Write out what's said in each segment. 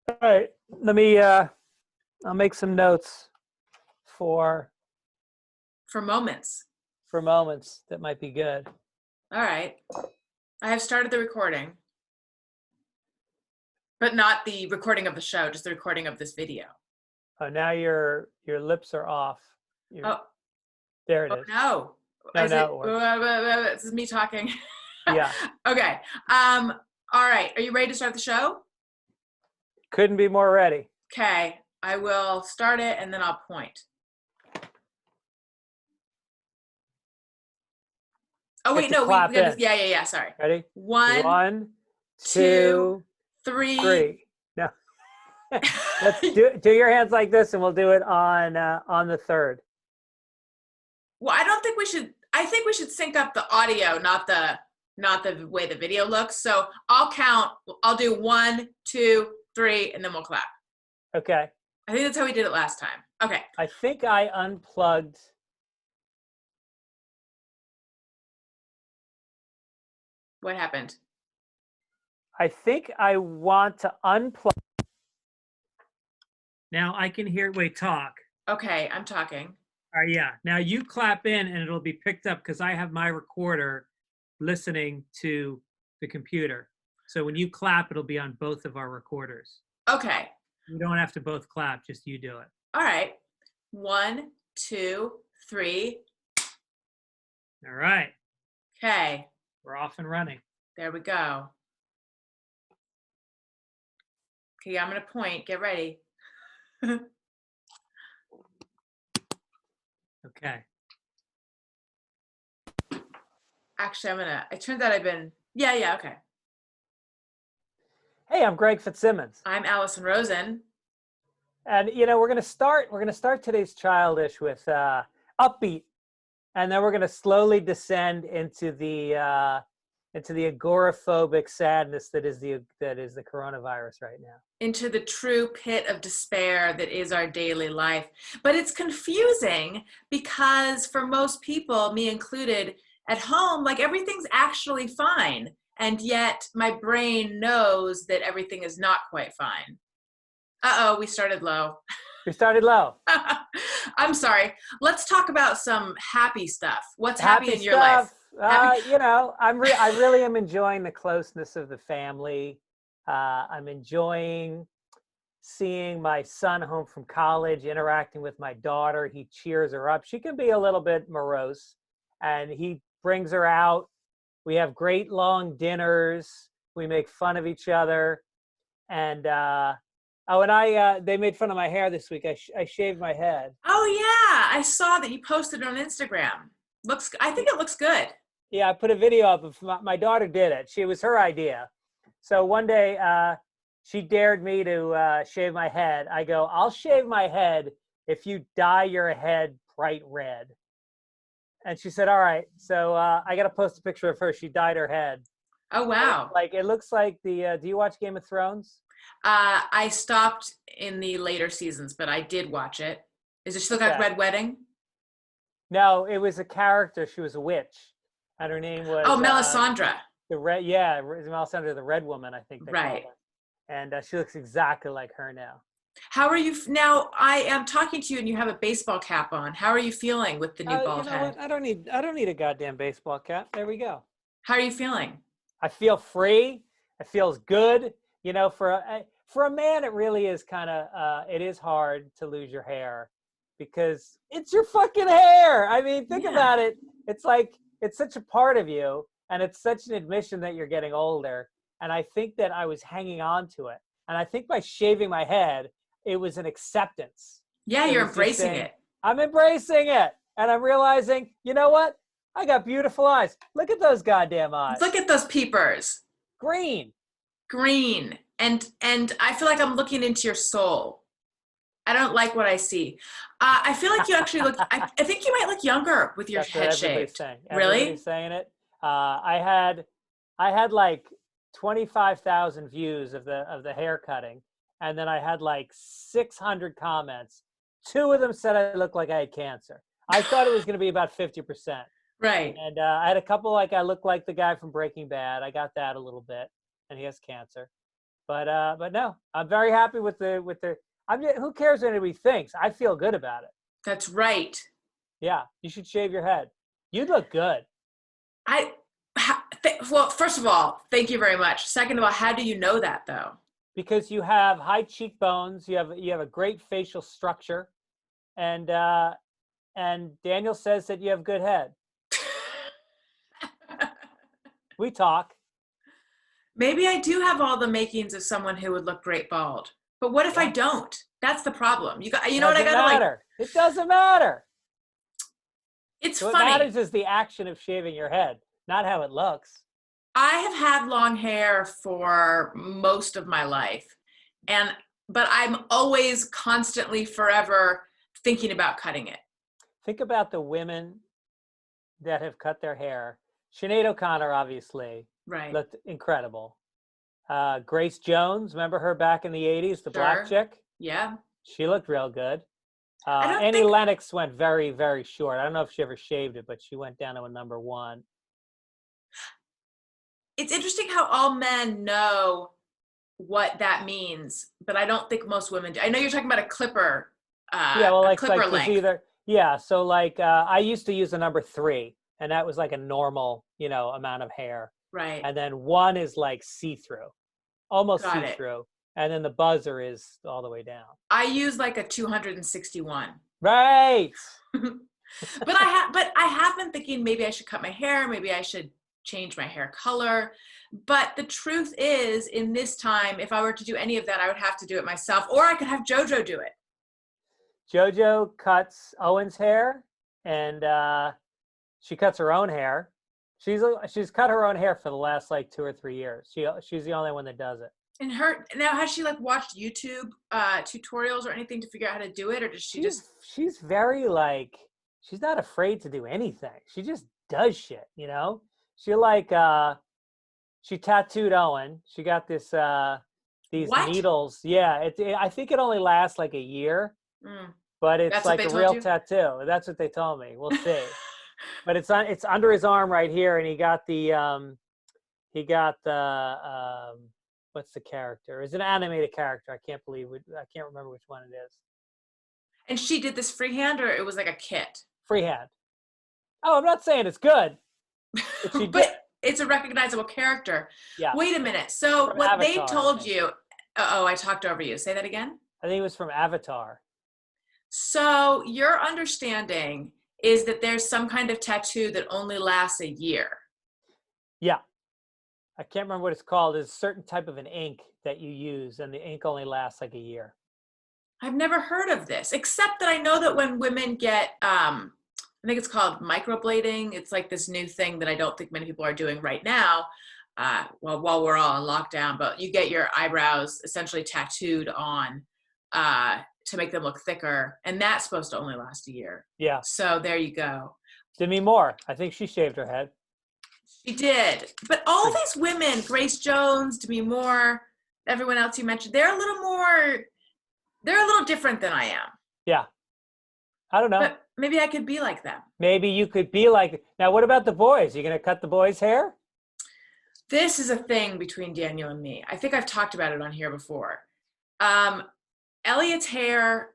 All right, let me. I'll make some notes for For moments. moments that might be good. All right. I have started the recording, but not the recording of the show, just the recording of this video. Oh, now your lips are off. Oh, There it oh is. no. No, Is now it, it works. this is me talking. Yeah. Okay. All right. Are you ready to start the show? Couldn't be more ready. Okay. I will start it and then I'll point. Oh, wait, no, we got to, yeah. Sorry. Ready? One, 2, 3. No. Let's do your hands like this, and we'll do it on the third. Well, I think we should sync up the audio, not the way the video looks. So I'll count. I'll do 1, 2, 3, and then we'll clap. Okay. I think that's how we did it last time. Okay. I think I unplugged. What happened? I think I want to unplug. Now I can hear. Wait, talk. Okay, I'm talking. All right, yeah. Now you clap in, and it'll be picked up because I have my recorder listening to the computer. So when you clap, it'll be on both of our recorders. Okay. You don't have to both clap; just you do it. All right. 1, 2, 3. All right. Okay. We're off and running. There we go. Okay, I'm gonna point. Get ready. Okay. Actually, it turns out I've been, yeah, okay. Hey, I'm Greg Fitzsimmons. I'm Alison Rosen. And, we're going to start today's Childish with upbeat. And then we're going to slowly descend into the agoraphobic sadness that is the coronavirus right now. Into the true pit of despair that is our daily life. But it's confusing because for most people, me included, at home, like everything's actually fine. And yet my brain knows that everything is not quite fine. Uh-oh, we started low. We started low. I'm sorry. Let's talk about some happy stuff. What's happy in your life? I really am enjoying the closeness of the family. I'm enjoying seeing my son home from college, interacting with my daughter. He cheers her up. She can be a little bit morose, and he brings her out. We have great long dinners. We make fun of each other. And they made fun of my hair this week. I shaved my head. Oh yeah, I saw that you posted it on Instagram. I think it looks good. Yeah, I put a video up of my daughter did it. It was her idea. So one day she dared me to shave my head. I go, I'll shave my head if you dye your head bright red. And she said, all right. So I got to post a picture of her. She dyed her head. Oh, wow. It looks like do you watch Game of Thrones? I stopped in the later seasons, but I did watch it. Does it still got Red Wedding? No, it was a character. She was a witch. And her name was... Oh, Melisandre. Melisandre, the Red Woman, I think they call her. And she looks exactly like her now. How are you now? I am talking to you, and you have a baseball cap on. How are you feeling with the new bald head? What? I don't need a goddamn baseball cap. There we go. How are you feeling? I feel free. It feels good. For a man, it really is kind of it is hard to lose your hair because it's your fucking hair. I mean, think about it. It's like it's such a part of you, and it's such an admission that you're getting older. And I think that I was hanging on to it, and I think by shaving my head, it was an acceptance. Yeah, you're embracing it. I'm embracing it. And I'm realizing, you know what? I got beautiful eyes. Look at those goddamn eyes. Look at those peepers. Green. And I feel like I'm looking into your soul. I don't like what I see. I feel like you actually look, I think you might look younger with your head shaved. Really? Everybody's saying it. I had like 25,000 views of the hair cutting. And then I had like 600 comments. 2 of them said I looked like I had cancer. I thought it was going to be about 50%. Right. And I had a couple I look like the guy from Breaking Bad. I got that a little bit, and he has cancer. But no, I'm very happy with the. Who cares what anybody thinks? I feel good about it. That's right. Yeah, you should shave your head. You look good. Well, first of all, thank you very much. Second of all, how do you know that though? Because you have high cheekbones, you have a great facial structure, and Daniel says that you have good head. We talk. Maybe I do have all the makings of someone who would look great bald. But what if I don't? That's the problem. You know what I gotta matter. It doesn't matter. It's So funny. What matters is the action of shaving your head, not how it looks. I have had long hair for most of my life, but I'm always constantly, forever thinking about cutting it. Think about the women that have cut their hair. Sinead O'Connor, obviously, right, looked incredible. Grace Jones, remember her back in the 80s, the black chick? Yeah. She looked real good. Annie Lennox went very, very short. I don't know if she ever shaved it, but she went down to a number 1. It's interesting how all men know what that means, but I don't think most women do. I know you're talking about a clipper. Yeah, well, like length. either. Yeah, so like I used to use a number 3, and that was like a normal, amount of hair. Right. And then 1 is like see-through, almost see-through, and then the buzzer is all the way down. I use like a 261. Right. But I have been thinking maybe I should cut my hair, maybe I should change my hair color. But the truth is, in this time, if I were to do any of that, I would have to do it myself, or I could have JoJo do it. JoJo cuts Owen's hair, and she cuts her own hair. She's cut her own hair for the last like 2 or 3 years. She's the only one that does it. And now, has she like watched YouTube tutorials or anything to figure out how to do it, or does she's very like, she's not afraid to do anything. She just does shit, She like she tattooed Owen. She got these needles. Yeah, I think it only lasts like a year, but it's like a real tattoo. That's what they told me. We'll see. But it's under his arm right here, and he got the what's the character? It's an animated character. I can't remember which one it is. And she did this freehand, or it was like a kit? Freehand. Oh, I'm not saying it's good. But it's a recognizable character. Yeah. Wait a minute. So what Avatar, they told you, I talked over you. Say that again? I think it was from Avatar. So your understanding is that there's some kind of tattoo that only lasts a year. Yeah. I can't remember what it's called. There's a certain type of an ink that you use, and the ink only lasts like a year. I've never heard of this, except that I know that when women get, I think it's called microblading. It's like this new thing that I don't think many people are doing right now, while we're all in lockdown, but you get your eyebrows essentially tattooed on to make them look thicker, and that's supposed to only last a year. Yeah. So there you go. Demi Moore, I think she shaved her head. She did. But all these women, Grace Jones, Demi Moore, everyone else you mentioned, they're a little different than I am. Yeah. I don't know. But maybe I could be like them. Maybe you could be like. Now, what about the boys? You going to cut the boys' hair? This is a thing between Daniel and me. I think I've talked about it on here before. Elliot's hair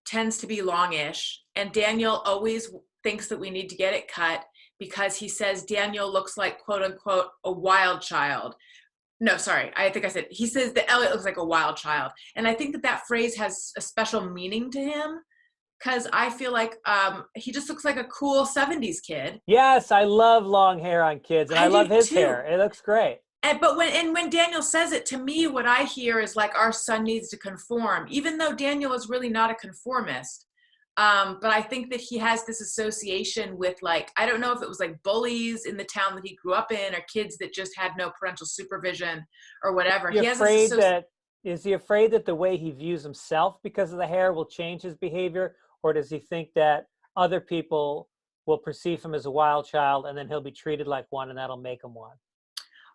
tends to be longish, and Daniel always thinks that we need to get it cut because he says Daniel looks like, quote unquote, a wild child. No, sorry. I think I said, he says that Elliot looks like a wild child. And I think that phrase has a special meaning to him, because I feel like he just looks like a cool 70s kid. Yes, I love long hair on kids, and I love his hair. It looks great. But when Daniel says it, to me, what I hear is like, our son needs to conform, even though Daniel is really not a conformist. But I think that he has this association with, like, I don't know if it was like bullies in the town that he grew up in, or kids that just had no parental supervision or whatever. Is he afraid that the way he views himself because of the hair will change his behavior? Or does he think that other people will perceive him as a wild child, and then he'll be treated like one, and that'll make him one?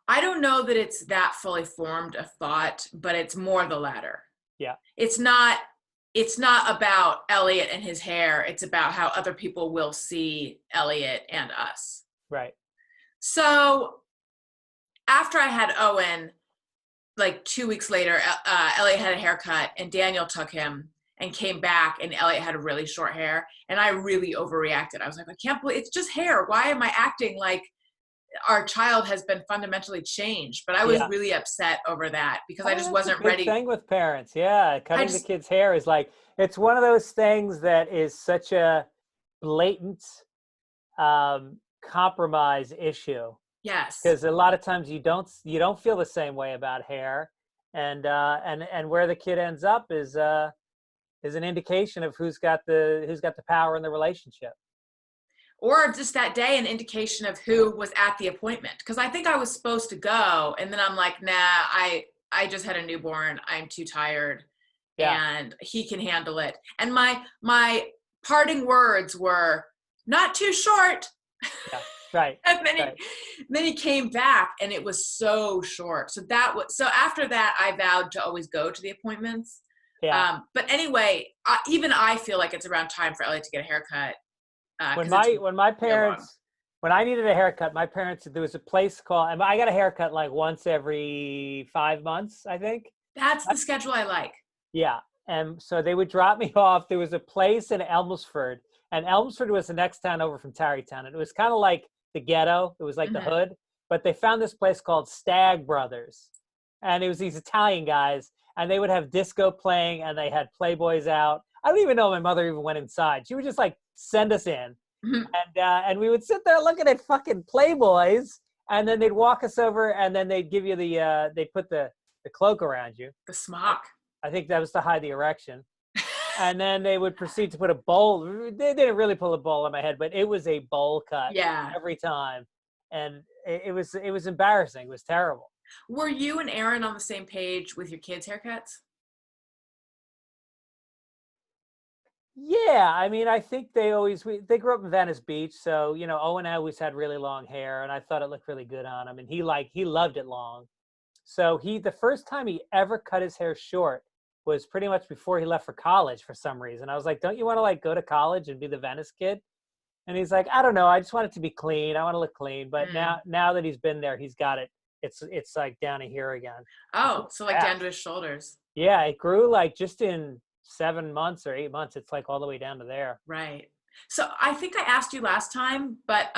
I don't know that it's that fully formed a thought, but it's more the latter. Yeah. It's not about Elliot and his hair. It's about how other people will see Elliot and us. Right. So after I had Owen, like 2 weeks later, Elliot had a haircut and Daniel took him and came back and Elliot had really short hair. And I really overreacted. I was like, I can't believe it's just hair. Why am I acting like our child has been fundamentally changed? But I was Yeah. really upset over that because I Oh, just that's a wasn't big ready. thing with parents. Yeah, I cutting the just, kids' hair is like, it's one of those things that is such a blatant compromise issue, yes. because a lot of times you don't feel the same way about hair, and where the kid ends up is an indication of who's got the power in the relationship. Or just that day, an indication of who was at the appointment. Because I think I was supposed to go. And then I'm like, nah, I just had a newborn. I'm too tired Yeah, and he can handle it. And my parting words were not too short. yeah, right, And right. then he came back and it was so short. So after that, I vowed to always go to the appointments. Yeah. But anyway, even I feel like it's around time for Elliot to get a haircut When because it's my real long. parents when I needed a haircut, my parents, there was a place called, and I got a haircut like once every 5 months, I think. That's the schedule I like. Yeah. And so they would drop me off. There was a place in Elmsford, and Elmsford was the next town over from Tarrytown. And it was kind of like the ghetto. It was like the Hmm. hood. But they found this place called Stag Brothers. And it was these Italian guys, and they would have disco playing, and they had Playboys out. I don't even know if my mother even went inside. She would just like send us in. And we would sit there looking at fucking Playboys, and then they'd walk us over, and then they'd give you they'd put the cloak around you. The smock. I think that was to hide the erection. And then they would proceed to put a bowl. They didn't really pull a bowl on my head, but it was a bowl cut Yeah. every time, and it was embarrassing. It was terrible. Were you and Aaron on the same page with your kids' haircuts? Yeah, I mean, I think they grew up in Venice Beach, so Owen always had really long hair, and I thought it looked really good on him, and he loved it long. So the first time he ever cut his hair short was pretty much before he left for college for some reason. I was like, "Don't you want to like go to college and be the Venice kid?" And he's like, "I don't know. I just want it to be clean. I want to look clean." But Mm. now that he's been there, he's got it. It's like down to here again. It's Oh, really so like down to fast. his shoulders. Yeah, it grew like just in 7 months or 8 months. It's like all the way down to there. Right. So I think I asked you last time, but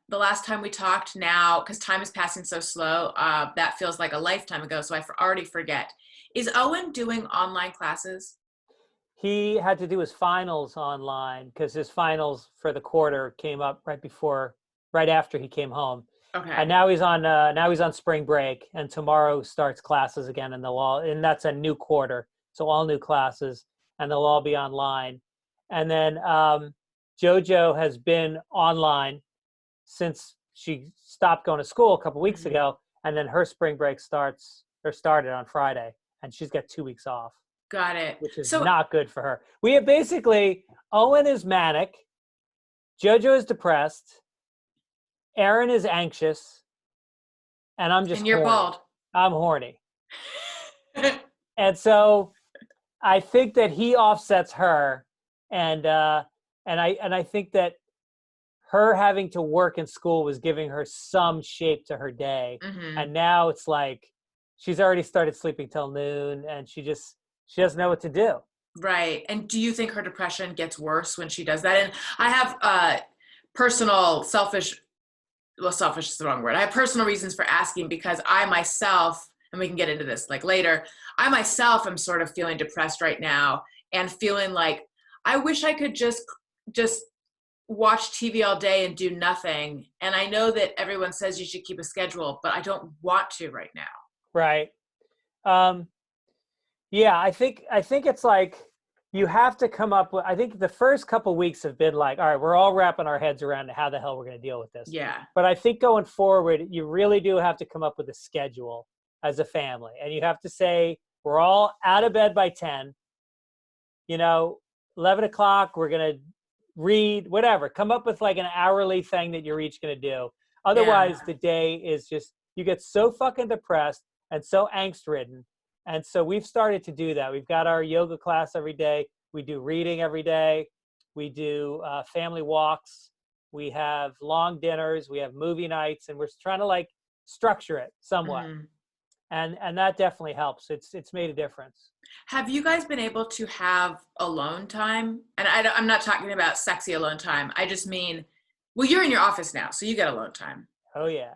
the last time we talked now, because time is passing so slow, that feels like a lifetime ago. So I already forget. Is Owen doing online classes? He had to do his finals online because his finals for the quarter came up right after he came home. Okay. And now he's on spring break, and tomorrow starts classes again, and that's a new quarter, so all new classes, and they'll all be online. And then JoJo has been online since she stopped going to school a couple weeks Mhm. ago, and then her spring break started on Friday, and she's got 2 weeks off, Got it. which is So, not good for her. We have basically Owen is manic, JoJo is depressed, Aaron is anxious, and I'm just and you're horny. bald. I'm horny. And so I think that he offsets her, and I think that her having to work in school was giving her some shape to her day. Hmm. And now it's like she's already started sleeping till noon, and she doesn't know what to do. Right. And do you think her depression gets worse when she does that? And I have personal, selfish, well, selfish is the wrong word. I have personal reasons for asking because I myself, and we can get into this like later, I myself am sort of feeling depressed right now and feeling like I wish I could just watch TV all day and do nothing. And I know that everyone says you should keep a schedule, but I don't want to right now. Right. Um, Yeah, I think it's like you have to come up with. I think the first couple weeks have been like, all right, we're all wrapping our heads around how the hell we're going to deal with this. Yeah. But I think going forward, you really do have to come up with a schedule as a family, and you have to say we're all out of bed by 10. You know, 11 o'clock, we're going to read whatever. Come up with like an hourly thing that you're each going to do. Yeah. Otherwise, the day is just you get so fucking depressed and so angst ridden. And so we've started to do that. We've got our yoga class every day. We do reading every day. We do family walks. We have long dinners. We have movie nights, and we're trying to like structure it somewhat. Hmm. And that definitely helps. It's made a difference. Have you guys been able to have alone time? And I'm not talking about sexy alone time. I just mean, well, you're in your office now, so you get alone time. Oh yeah.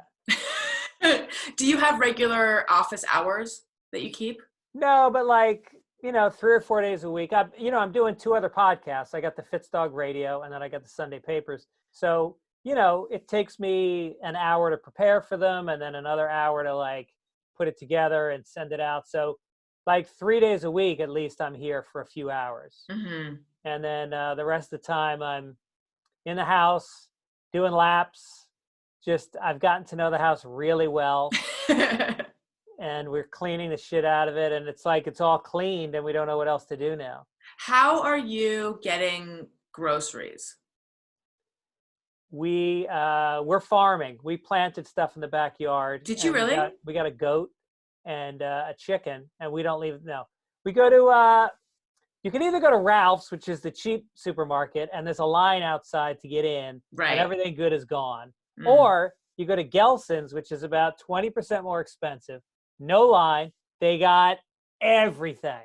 Do you have regular office hours that you keep? No, but like, 3 or 4 days a week. I'm doing two other podcasts. I got the Fitz Dog Radio, and then I got the Sunday Papers. So, it takes me an hour to prepare for them, and then another hour to like put it together and send it out. So, like 3 days a week, at least I'm here for a few hours. Mm-hmm. And then the rest of the time I'm in the house doing laps. Just, I've gotten to know the house really well. And we're cleaning the shit out of it, and it's like it's all cleaned and we don't know what else to do now. How are you getting groceries? We're farming. We planted stuff in the backyard. Did you really? We got a goat and a chicken, and we don't leave. No, we go to you can either go to Ralph's, which is the cheap supermarket, and there's a line outside to get in, Right. and everything good is gone. Or you go to Gelson's, which is about 20% more expensive. No line. They got everything,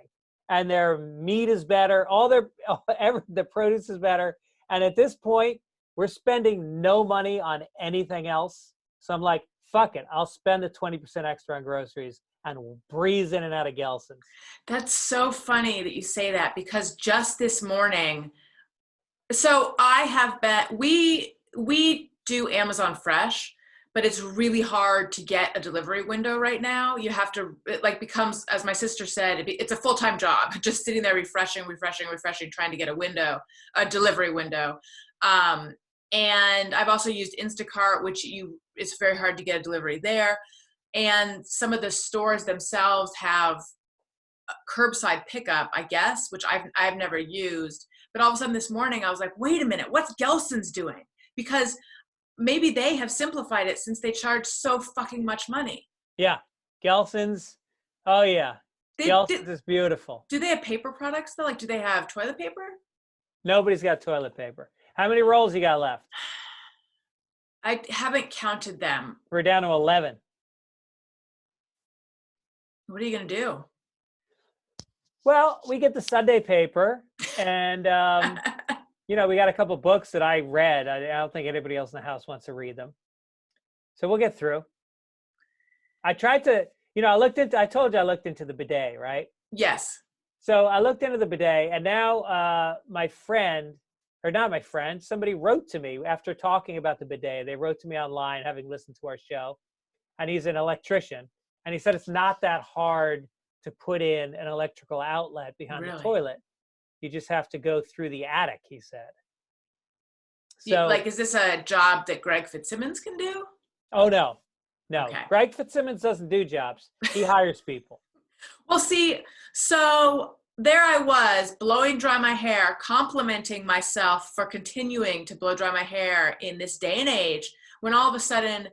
and their meat is better. The produce is better. And at this point, we're spending no money on anything else. So I'm like, fuck it. I'll spend the 20% extra on groceries and breeze in and out of Gelson's. That's so funny that you say that, because just this morning, so I have been, we do Amazon Fresh, but it's really hard to get a delivery window right now. You have to, it like becomes, as my sister said, it's a full-time job, just sitting there refreshing, trying to get a delivery window. And I've also used Instacart, it's very hard to get a delivery there. And some of the stores themselves have curbside pickup, I guess, which I've never used. But all of a sudden this morning, I was like, wait a minute, what's Gelson's doing? Because maybe they have simplified it since they charge so fucking much money. Yeah. Gelson's. Oh, yeah. Gelson's is beautiful. Do they have paper products, though? Like, do they have toilet paper? Nobody's got toilet paper. How many rolls you got left? I haven't counted them. We're down to 11. What are you going to do? Well, we get the Sunday paper, and, we got a couple books that I read. I don't think anybody else in the house wants to read them. So we'll get through. I tried to, I told you I looked into the bidet, right? Yes. So I looked into the bidet, and now somebody wrote to me after talking about the bidet. They wrote to me online, having listened to our show, and he's an electrician. And he said it's not that hard to put in an electrical outlet behind the toilet. You just have to go through the attic, he said. So, like, is this a job that Greg Fitzsimmons can do? Oh, no. Okay. Greg Fitzsimmons doesn't do jobs. He hires people. Well, see, so there I was blowing dry my hair, complimenting myself for continuing to blow dry my hair in this day and age, when all of a sudden,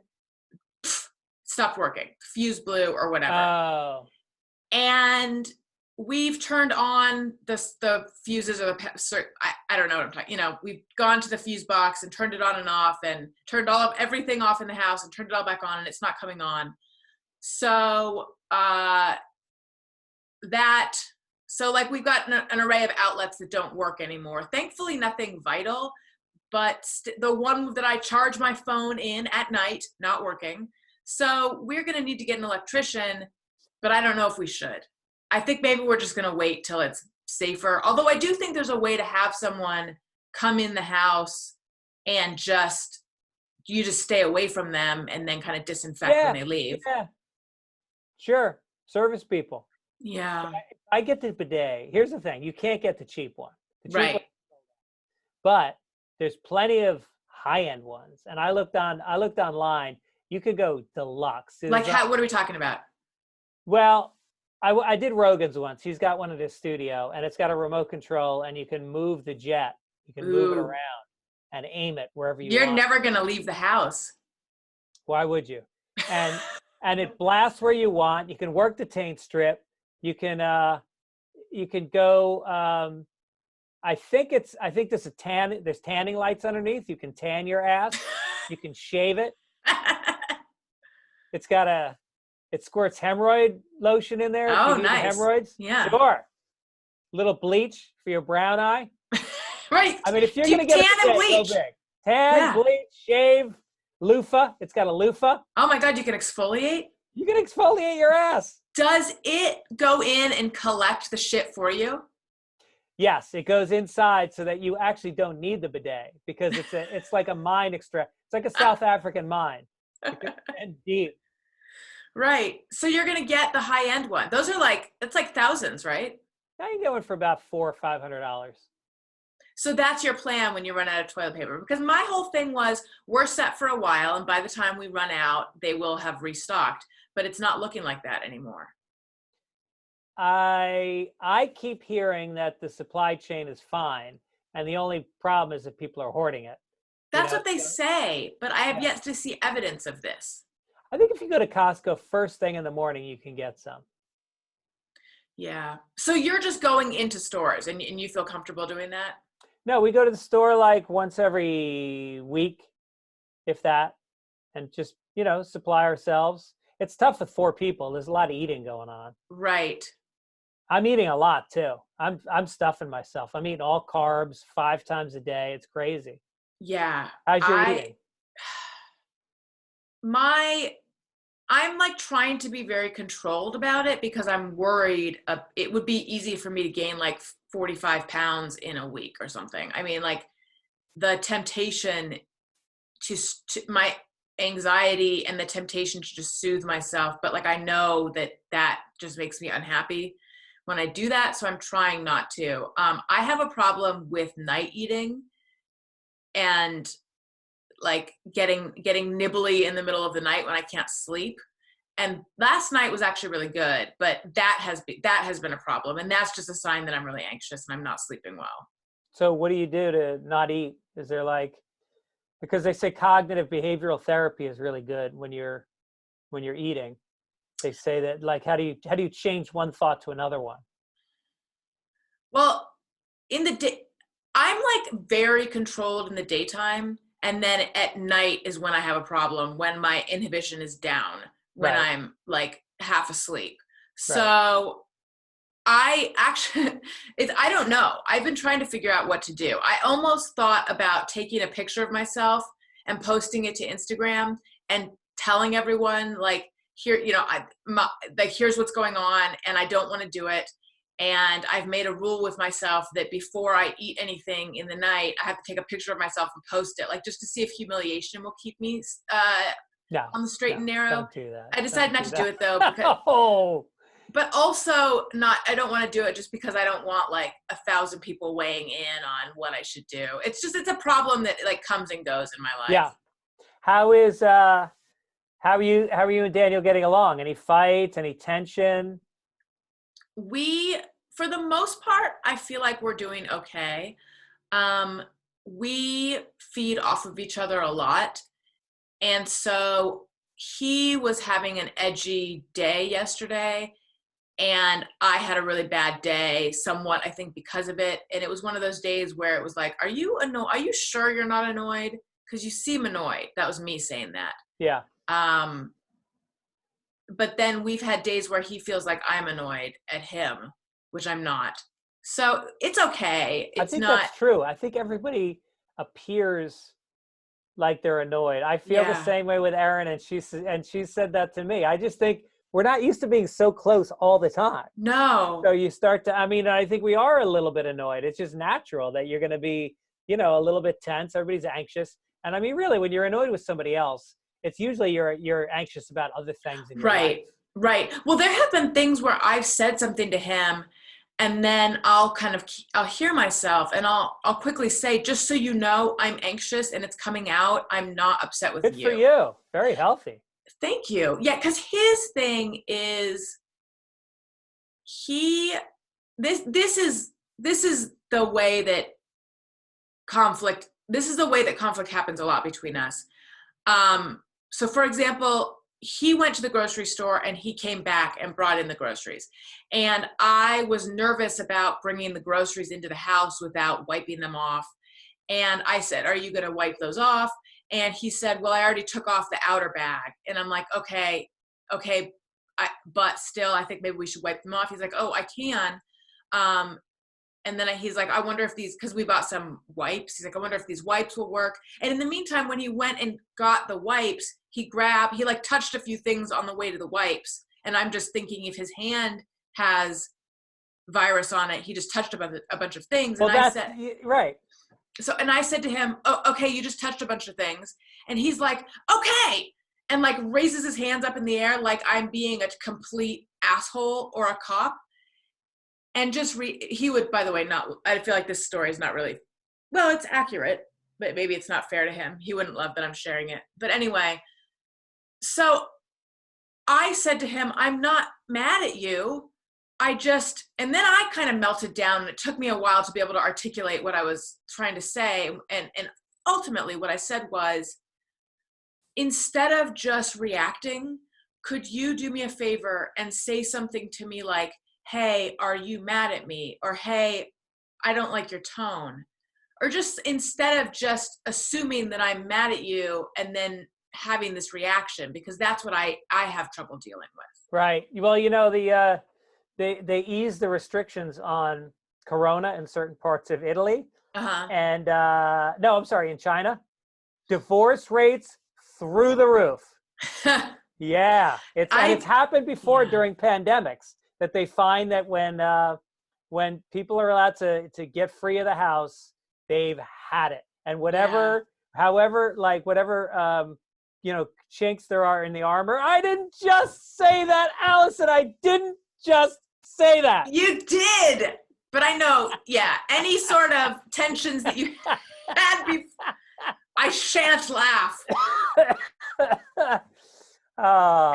stopped working, fuse blew or whatever. Oh. And we've turned on the fuses, or I don't know what I'm talking. We've gone to the fuse box and turned it on and off, and turned everything off in the house and turned it all back on, and it's not coming on. So like we've got an array of outlets that don't work anymore. Thankfully, nothing vital, but the one that I charge my phone in at night, not working. So we're going to need to get an electrician, but I don't know if we should. I think maybe we're just going to wait till it's safer. Although I do think there's a way to have someone come in the house and you just stay away from them and then kind of disinfect when they leave. Yeah. Sure. Service people. Yeah. I get the bidet. Here's the thing. You can't get the cheap one. Right. But there's plenty of high-end ones. And I looked online. You could go deluxe. Like what are we talking about? Well, I did Rogan's once. He's got one at his studio, and it's got a remote control, and you can move the jet. You can move it around and aim it wherever you want. You're never going to leave the house. Why would you? And it blasts where you want. You can work the taint strip. You can go. I think there's tanning lights underneath. You can tan your ass. You can shave it. It's got It squirts hemorrhoid lotion in there if you Oh, need the nice. hemorrhoids. Yeah. Sure. Little bleach for your brown eye. Right. I mean, if you're Do going to you get tan a and bidet, go bleach? big. Tan, Yeah. bleach, shave, loofah. It's got a loofah. Oh my God, you can exfoliate? You can exfoliate your ass. Does it go in and collect the shit for you? Yes, it goes inside so that you actually don't need the bidet because it's like a mine extract. It's like a South African mine. And deep. Right. So you're going to get the high end one. Those are like, it's like thousands, right? Now you get one for about $400 or $500. So that's your plan when you run out of toilet paper. Because my whole thing was we're set for a while, and by the time we run out, they will have restocked. But it's not looking like that anymore. I keep hearing that the supply chain is fine, and the only problem is that people are hoarding it. That's what they say, but I have yet to see evidence of this. I think if you go to Costco first thing in the morning, you can get some. Yeah. So you're just going into stores, and you feel comfortable doing that? No, we go to the store like once every week, if that, and just, supply ourselves. It's tough with 4 people. There's a lot of eating going on. Right. I'm eating a lot too. I'm stuffing myself. I'm eating all carbs 5 times a day. It's crazy. Yeah. How's your eating? I'm like trying to be very controlled about it because I'm worried it would be easy for me to gain like 45 pounds in a week or something. I mean, like the temptation to my anxiety and the temptation to just soothe myself. But like, I know that just makes me unhappy when I do that. So I'm trying not to. I have a problem with night eating and like getting nibbly in the middle of the night when I can't sleep. And last night was actually really good, but that has been a problem. And that's just a sign that I'm really anxious and I'm not sleeping well. So what do you do to not eat? Is there because they say cognitive behavioral therapy is really good when you're eating. They say that how do you change one thought to another one? Well, in the day, I'm like very controlled in the daytime. And then at night is when I have a problem, when my inhibition is down, when I'm like half asleep. So I actually, I don't know. I've been trying to figure out what to do. I almost thought about taking a picture of myself and posting it to Instagram and telling everyone like, here, here's what's going on and I don't want to do it. And I've made a rule with myself that before I eat anything in the night, I have to take a picture of myself and post it, like just to see if humiliation will keep me on the straight and narrow. Don't do that. I decided not to do it though, because, but also I don't want to do it just because I don't want like 1,000 people weighing in on what I should do. It's a problem that like comes and goes in my life. Yeah. How are you and Daniel getting along? Any fights, any tension? For the most part, I feel like we're doing okay. We feed off of each other a lot. And so he was having an edgy day yesterday and I had a really bad day somewhat, I think, because of it. And it was one of those days where it was like, are you sure you're not annoyed? Because you seem annoyed. That was me saying that. Yeah. But then we've had days where he feels like I'm annoyed at him, which I'm not. So it's okay. I think that's true. I think everybody appears like they're annoyed. I feel the same way with Erin, and she said that to me. I just think we're not used to being so close all the time. No. So you start to, I think we are a little bit annoyed. It's just natural that you're going to be, a little bit tense. Everybody's anxious. And I mean, really, when you're annoyed with somebody else, it's usually you're anxious about other things in your life. Right. Well, there have been things where I've said something to him and then I'll hear myself and I'll quickly say, just so you know, I'm anxious and it's coming out. I'm not upset with you. Good for you. Very healthy. Thank you. Yeah. Cause his thing is this is the way that conflict happens a lot between us. So for example, he went to the grocery store and he came back and brought in the groceries. And I was nervous about bringing the groceries into the house without wiping them off. And I said, are you going to wipe those off? And he said, well, I already took off the outer bag. And I'm like, okay, but still, I think maybe we should wipe them off. He's like, oh, I can. And then he's like, I wonder if these, because we bought some wipes. He's like, I wonder if these wipes will work. And in the meantime, when he went and got the wipes, he like touched a few things on the way to the wipes. And I'm just thinking, if his hand has virus on it, he just touched a bunch of things. Well, and I said, right. So, and I said to him, oh, okay, you just touched a bunch of things. And he's like, okay. And like raises his hands up in the air like I'm being a complete asshole or a cop. And just he would, by the way, I feel like this story is not really, well, it's accurate, but maybe it's not fair to him. He wouldn't love that I'm sharing it. But anyway, so I said to him, I'm not mad at you. And then I kind of melted down, and it took me a while to be able to articulate what I was trying to say. And ultimately what I said was, instead of just reacting, could you do me a favor and say something to me like, hey, are you mad at me? Or, hey, I don't like your tone. Or just instead of just assuming that I'm mad at you and then having this reaction, because that's what I have trouble dealing with. Right. Well, they eased the restrictions on Corona in certain parts of Italy. Uh-huh. And no, I'm sorry, in China. Divorce rates through the roof. Yeah. It's happened before during pandemics, that they find that when people are allowed to get free of the house, they've had it. And whatever chinks there are in the armor. I didn't just say that, Alison. I didn't just say that. You did. But I know, yeah, any sort of tensions that you had before, I shan't laugh.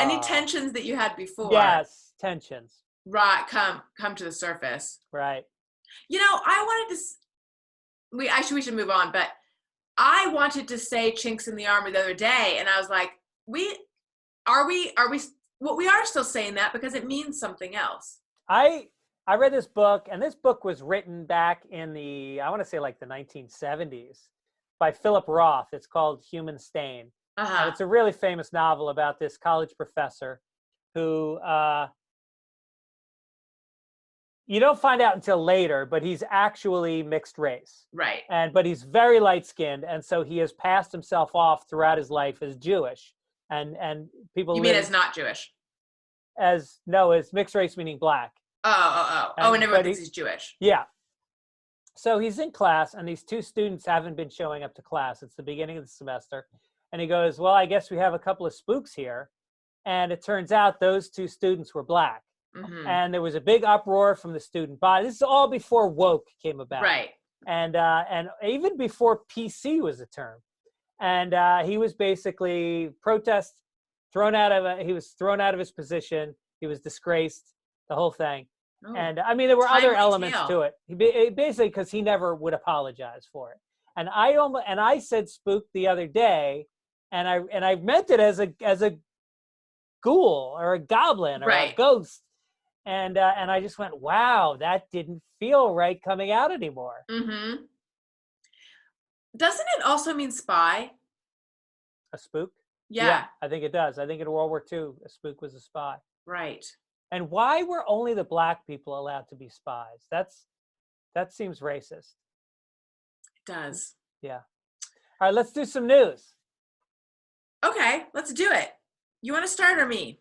Any tensions that you had before. Yes, tensions. Right, come to the surface. Right. I wanted to. We should move on, but I wanted to say chinks in the armor the other day, and I was like, we are still saying that because it means something else. I read this book, and this book was written back in I want to say like the 1970s by Philip Roth. It's called Human Stain. Uh-huh. And it's a really famous novel about this college professor who you don't find out until later, but he's actually mixed race. Right. But he's very light-skinned, and so he has passed himself off throughout his life as Jewish. And people You mean as not Jewish? As mixed race, meaning black. Oh, and everyone thinks he's Jewish. Yeah. So he's in class, and these two students haven't been showing up to class. It's the beginning of the semester. And he goes, well, I guess we have a couple of spooks here. And it turns out those two students were black. Mm-hmm. And there was a big uproar from the student body. This is all before woke came about. Right. And even before PC was a term. And he was basically he was thrown out of his position. He was disgraced, the whole thing. Oh, and I mean, there were other elements to it. Basically, because he never would apologize for it. And I said spook the other day, and I meant it as a ghoul or a goblin or a ghost. And I just went, wow, that didn't feel right coming out anymore. Mm-hmm. Doesn't it also mean spy? A spook? Yeah, I think it does. I think in World War II, a spook was a spy. Right. And why were only the black people allowed to be spies? That seems racist. It does. Yeah. All right, let's do some news. Okay, let's do it. You want to start or me?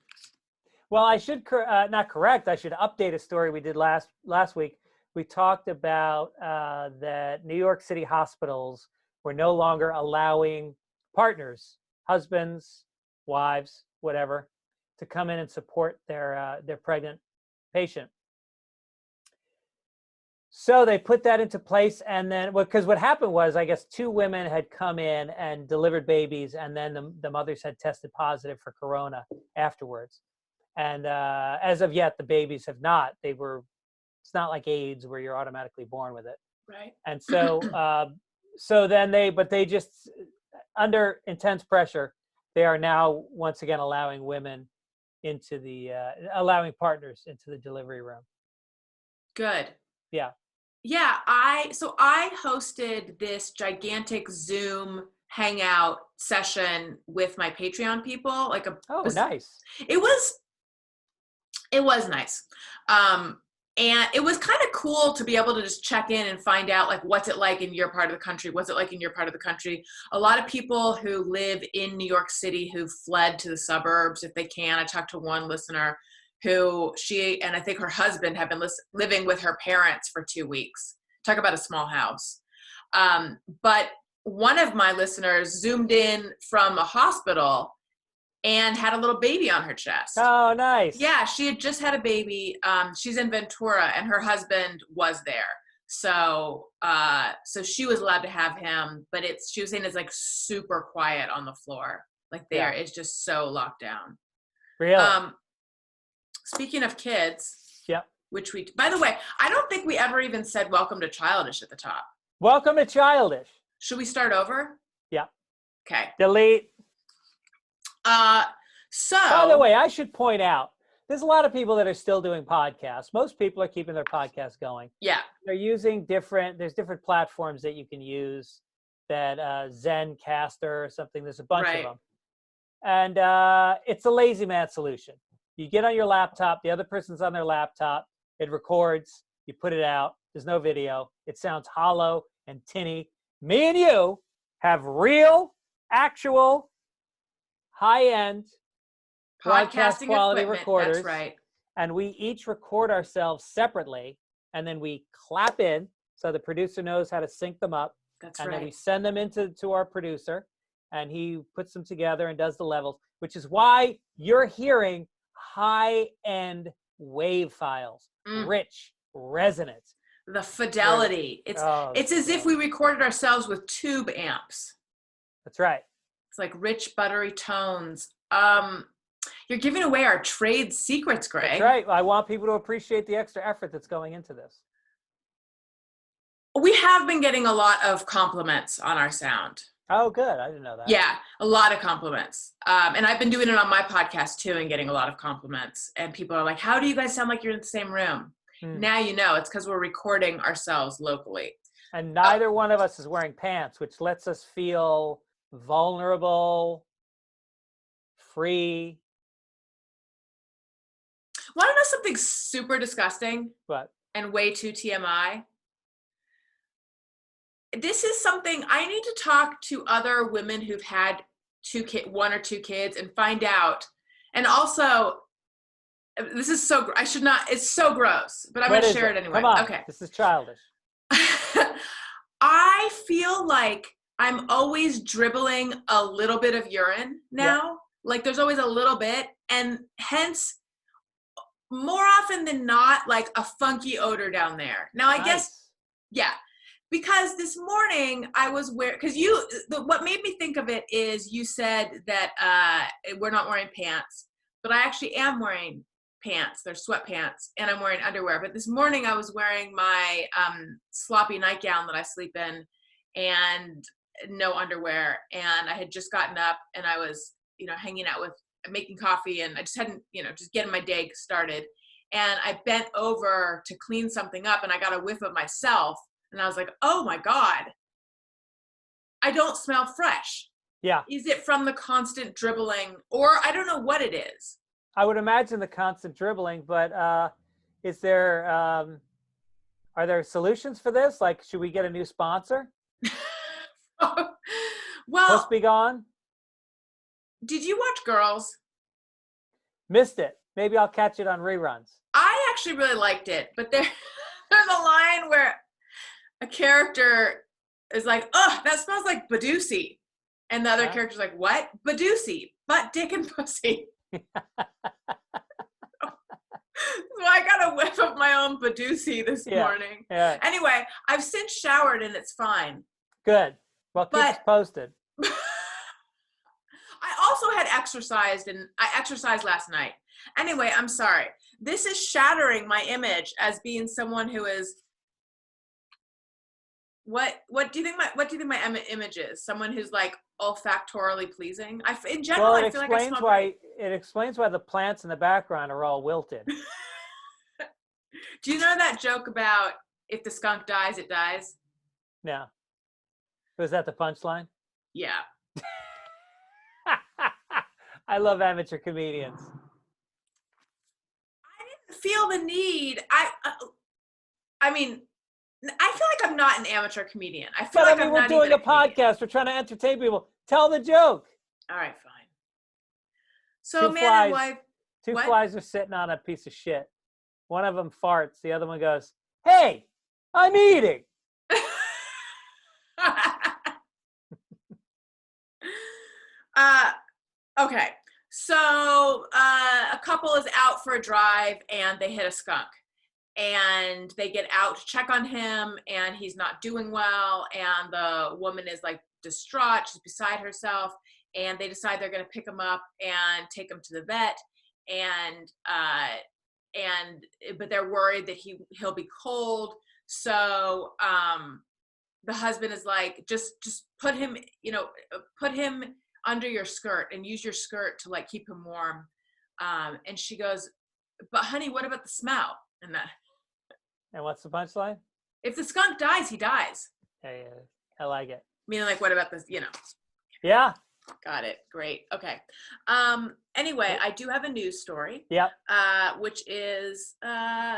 Well, I should not correct. I should update a story we did last week. We talked about that New York City hospitals were no longer allowing partners, husbands, wives, whatever, to come in and support their pregnant patient. So they put that into place, and then because what happened was, I guess 2 women had come in and delivered babies, and then the mothers had tested positive for corona afterwards. And as of yet, the babies have not. It's not like AIDS where you're automatically born with it. Right. And so then they just, under intense pressure, they are now once again allowing women allowing partners into the delivery room. Good. Yeah. Yeah. I hosted this gigantic Zoom hangout session with my Patreon people. Nice. It was It was nice. And it was kind of cool to be able to just check in and find out, like, what's it like in your part of the country? What's it like in your part of the country? A lot of people who live in New York City who fled to the suburbs if they can. I talked to one listener who she and I think her husband have been living with her parents for 2 weeks. Talk about a small house. But one of my listeners zoomed in from a hospital and had a little baby on her chest. Oh, nice. Yeah, she had just had a baby. She's in Ventura, and her husband was there. So she was allowed to have him, but she was saying it's like super quiet on the floor. Like there is just so locked down. Really? Speaking of kids, yep. Which by the way, I don't think we ever even said welcome to Childish at the top. Welcome to Childish. Should we start over? Yeah. Okay. Delete. So by the way, I should point out, there's a lot of people that are still doing podcasts. Most people are keeping their podcasts going. Yeah. They're using there's different platforms that you can use, that Zencaster or something. There's a bunch of them. And it's a lazy man solution. You get on your laptop, the other person's on their laptop, it records, you put it out, there's no video, it sounds hollow and tinny. Me and you have real, actual, high-end broadcast quality recorders. That's right. And we each record ourselves separately, and then we clap in so the producer knows how to sync them up. That's and right. Then we send them to our producer, and he puts them together and does the levels, which is why you're hearing high-end wave files, rich resonance. The fidelity. It's as if we recorded ourselves with tube amps. That's right. It's like rich, buttery tones. You're giving away our trade secrets, Greg. That's right. I want people to appreciate the extra effort that's going into this. We have been getting a lot of compliments on our sound. Oh, good. I didn't know that. Yeah, a lot of compliments. And I've been doing it on my podcast too and getting a lot of compliments. And people are like, how do you guys sound like you're in the same room? Now you know, it's because we're recording ourselves locally. And neither one of us is wearing pants, which lets us feel vulnerable, free. Want to know something super disgusting? What? And way too TMI? This is something I need to talk to other women who've had one or two kids and find out. And also, this is I should not, it's so gross, but I'm going to share it anyway. Come on. Okay. This is childish. I feel like I'm always dribbling a little bit of urine now. Yeah. Like there's always a little bit, and hence more often than not, like a funky odor down there. Now I guess, yeah, because this morning I was because what made me think of it is you said that we're not wearing pants, but I actually am wearing pants. They're sweatpants, and I'm wearing underwear. But this morning I was wearing my sloppy nightgown that I sleep in, and no underwear. And I had just gotten up, and I was, hanging out with, making coffee, and I just hadn't, just getting my day started. And I bent over to clean something up, and I got a whiff of myself, and I was like, oh my God, I don't smell fresh. Yeah. Is it from the constant dribbling, or I don't know what it is? I would imagine the constant dribbling, but are there solutions for this? Like, should we get a new sponsor? Well, Must be gone. Did you watch Girls? Missed it. Maybe I'll catch it on reruns. I actually really liked it, but there's a line where a character is like, "Oh, that smells like Badusi," and the other character's like, "What? Badusi, butt, dick, and pussy." So I got a whiff of my own Badusi this morning. Yeah. Anyway, I've since showered and it's fine. Good. Well, keep us posted. I also had exercised, and I exercised last night. Anyway, I'm sorry. This is shattering my image as being someone who is. What do you think my image is? Someone who's like olfactorily pleasing. In general, I feel like I smell great. It explains why the plants in the background are all wilted. Do you know that joke about if the skunk dies, it dies? No. Was that the punchline? Yeah. I love amateur comedians. I feel the need. I mean, I feel like I'm not an amateur comedian. I feel But I like mean, I'm we're not doing even a comedian. podcast. We're trying to entertain people. Tell the joke. All right, fine. So man and wife. Two What? flies are sitting on a piece of shit. One of them farts. The other one goes, "Hey, I'm eating." Okay. So a couple is out for a drive and they hit a skunk. And they get out to check on him and he's not doing well. And the woman is like distraught. She's beside herself. And they decide they're going to pick him up and take him to the vet. But they're worried that he'll be cold. So the husband is like, just put him, put him under your skirt and use your skirt to like keep him warm. And she goes, but honey, what about the smell? And what's the punchline? If the skunk dies, he dies. Hey, I like it. Meaning, like, what about this? Yeah. Got it. Great. Okay. Anyway, I do have a news story. Yep. Which is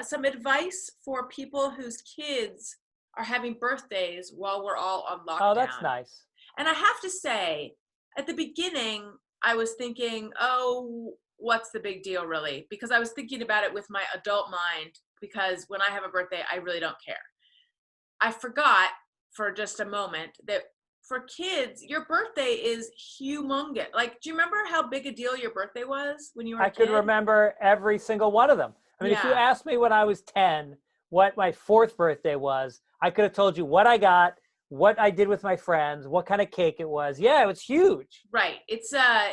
some advice for people whose kids are having birthdays while we're all on lockdown. Oh, that's nice. And I have to say, at the beginning, I was thinking, oh, what's the big deal, really? Because I was thinking about it with my adult mind. Because when I have a birthday, I really don't care. I forgot for just a moment that for kids, your birthday is humongous. Like, do you remember how big a deal your birthday was when you were a kid? I could remember every single one of them. I mean, if you asked me when I was 10 what my 4th birthday was, I could have told you what I got, what I did with my friends, what kind of cake it was. Yeah, it was huge. Right. It's a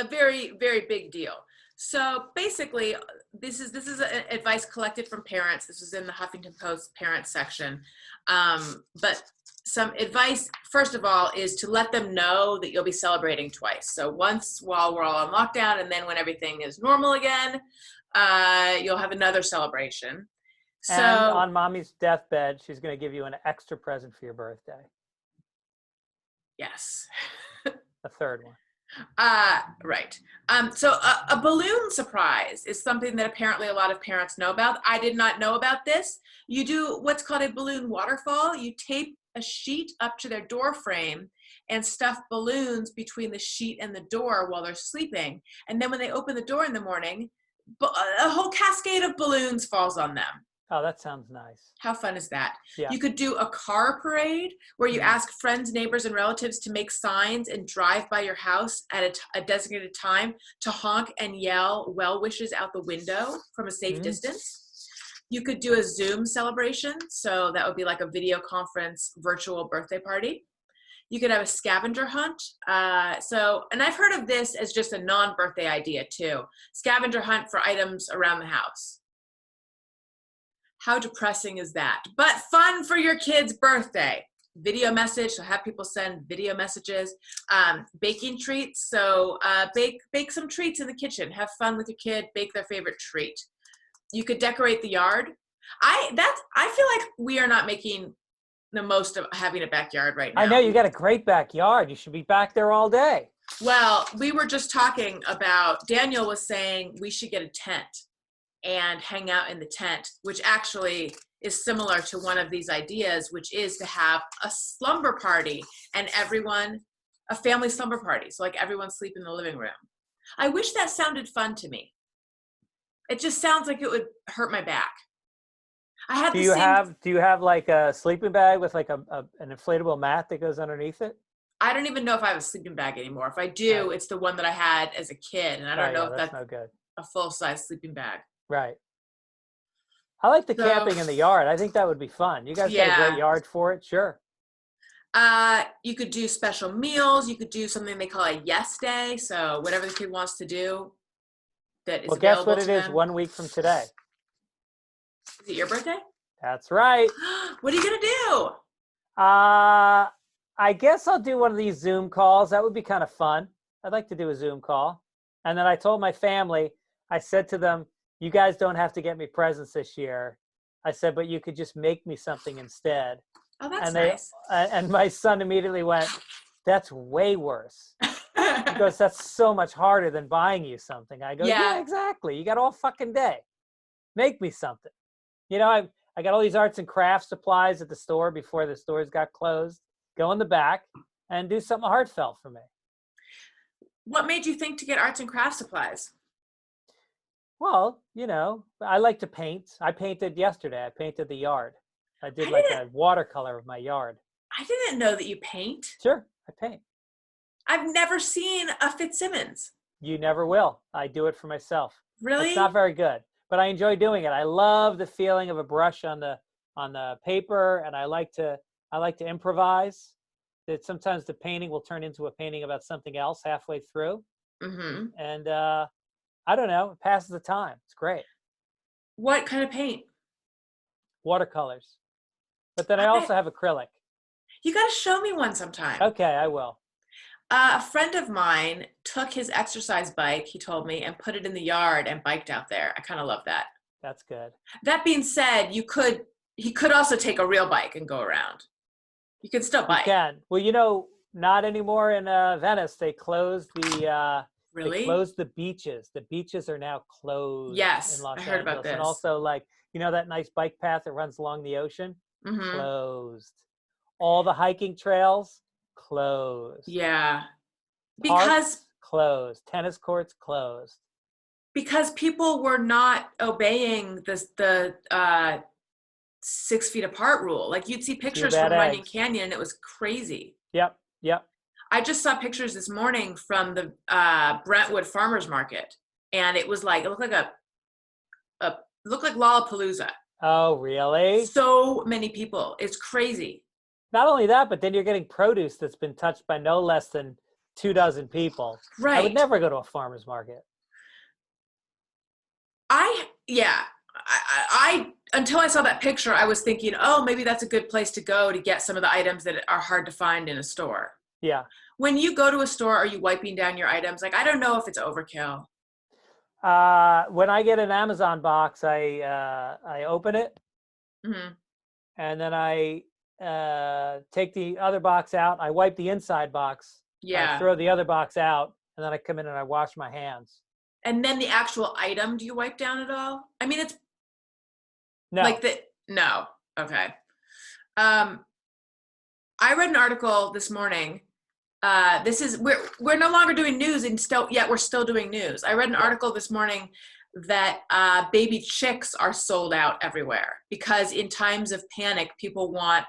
very, very big deal. So basically, this is advice collected from parents. This is in the Huffington Post parents section. But some advice, first of all, is to let them know that you'll be celebrating twice. So once while we're all on lockdown, and then when everything is normal again, you'll have another celebration. And on mommy's deathbed, she's going to give you an extra present for your birthday. Yes. A third one. Right. So a balloon surprise is something that apparently a lot of parents know about. I did not know about this. You do what's called a balloon waterfall. You tape a sheet up to their door frame and stuff balloons between the sheet and the door while they're sleeping. And then when they open the door in the morning, a whole cascade of balloons falls on them. Oh, that sounds nice. How fun is that? Yeah. You could do a car parade where you ask friends, neighbors, and relatives to make signs and drive by your house at a designated time to honk and yell well wishes out the window from a safe distance. You could do a Zoom celebration. So that would be like a video conference virtual birthday party. You could have a scavenger hunt. And I've heard of this as just a non-birthday idea too. Scavenger hunt for items around the house. How depressing is that? But fun for your kid's birthday. Video message, so have people send video messages. Baking treats, so bake some treats in the kitchen. Have fun with your kid, bake their favorite treat. You could decorate the yard. I feel like we are not making the most of having a backyard right now. I know, you got a great backyard. You should be back there all day. Well, we were just talking about, Daniel was saying we should get a tent and hang out in the tent, which actually is similar to one of these ideas, which is to have a slumber party and a family slumber party. So like everyone sleep in the living room. I wish that sounded fun to me. It just sounds like it would hurt my back. Do you have like a sleeping bag with like an inflatable mat that goes underneath it? I don't even know if I have a sleeping bag anymore. If I do, it's the one that I had as a kid. And I don't know if that's no good. A full-size sleeping bag. Right. I like the camping in the yard. I think that would be fun. You guys got a great yard for it? Sure. You could do special meals. You could do something they call a yes day. So whatever the kid wants to do that is available to them. Well, guess what it is 1 week from today? Is it your birthday? That's right. What are you going to do? I guess I'll do one of these Zoom calls. That would be kind of fun. I'd like to do a Zoom call. And then I told my family, I said to them, you guys don't have to get me presents this year. I said, but you could just make me something instead. Oh, that's nice. And my son immediately went, that's way worse. He goes, that's so much harder than buying you something. I go, Yeah. yeah, exactly. You got all fucking day. Make me something. I got all these arts and crafts supplies at the store before the stores got closed. Go in the back and do something heartfelt for me. What made you think to get arts and craft supplies? Well, I like to paint. I painted yesterday. I painted the yard. I did I like didn't a watercolor of my yard. I didn't know that you paint. Sure, I paint. I've never seen a Fitzsimmons. You never will. I do it for myself. It's not Really? very good, but I enjoy doing it. I love the feeling of a brush on the paper, and I like to improvise. That sometimes the painting will turn into a painting about something else halfway through, Mm-hmm. and I don't know. It passes the time. It's great. What kind of paint? Watercolors, but then I I, also have acrylic. you got to show me one sometime. Okay, I will. A friend of mine took his exercise bike, he told me, and put it in the yard and biked out there. I kind of love that. That's good. That being said, he could also take a real bike and go around. You can still You bike. can. Well, not anymore in Venice. They closed the Really? they closed the beaches. The beaches are now closed Yes, in Los I heard Angeles. about this. And also, like, that nice bike path that runs along the ocean? Mm-hmm. Closed. All the hiking trails closed. Yeah. Parks closed. Tennis courts closed. Because people were not obeying the 6 feet apart rule. Like you'd see pictures from Runyon Canyon and it was crazy. Yep. I just saw pictures this morning from the Brentwood Farmers Market, and it was like, it looked like Lollapalooza. Oh, really? So many people. It's crazy. Not only that, but then you're getting produce that's been touched by no less than 24 people. Right. I would never go to a farmer's market. I until I saw that picture, I was thinking, oh, maybe that's a good place to go to get some of the items that are hard to find in a store. Yeah. When you go to a store, are you wiping down your items? Like, I don't know if it's overkill. When I get an Amazon box, I open it, Mm-hmm. and then I take the other box out. I wipe the inside box. Yeah. I throw the other box out, and then I come in and I wash my hands. And then the actual item, do you wipe down at all? I mean, it's No. like no. Okay. I read an article this morning. We're no longer doing news, and yet we're still doing news. I read an article this morning that baby chicks are sold out everywhere because in times of panic, people want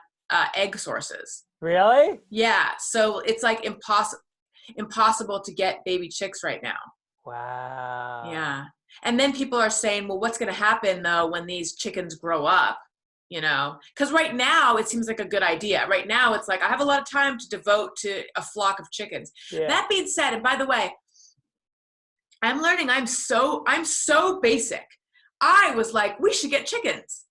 egg sources. Really? Yeah. So it's like impossible to get baby chicks right now. Wow. Yeah. And then people are saying, well, what's going to happen though when these chickens grow up? Because right now it seems like a good idea. Right now it's like I have a lot of time to devote to a flock of chickens. Yeah. That being said, and by the way, I'm learning I'm so basic. I was like, we should get chickens.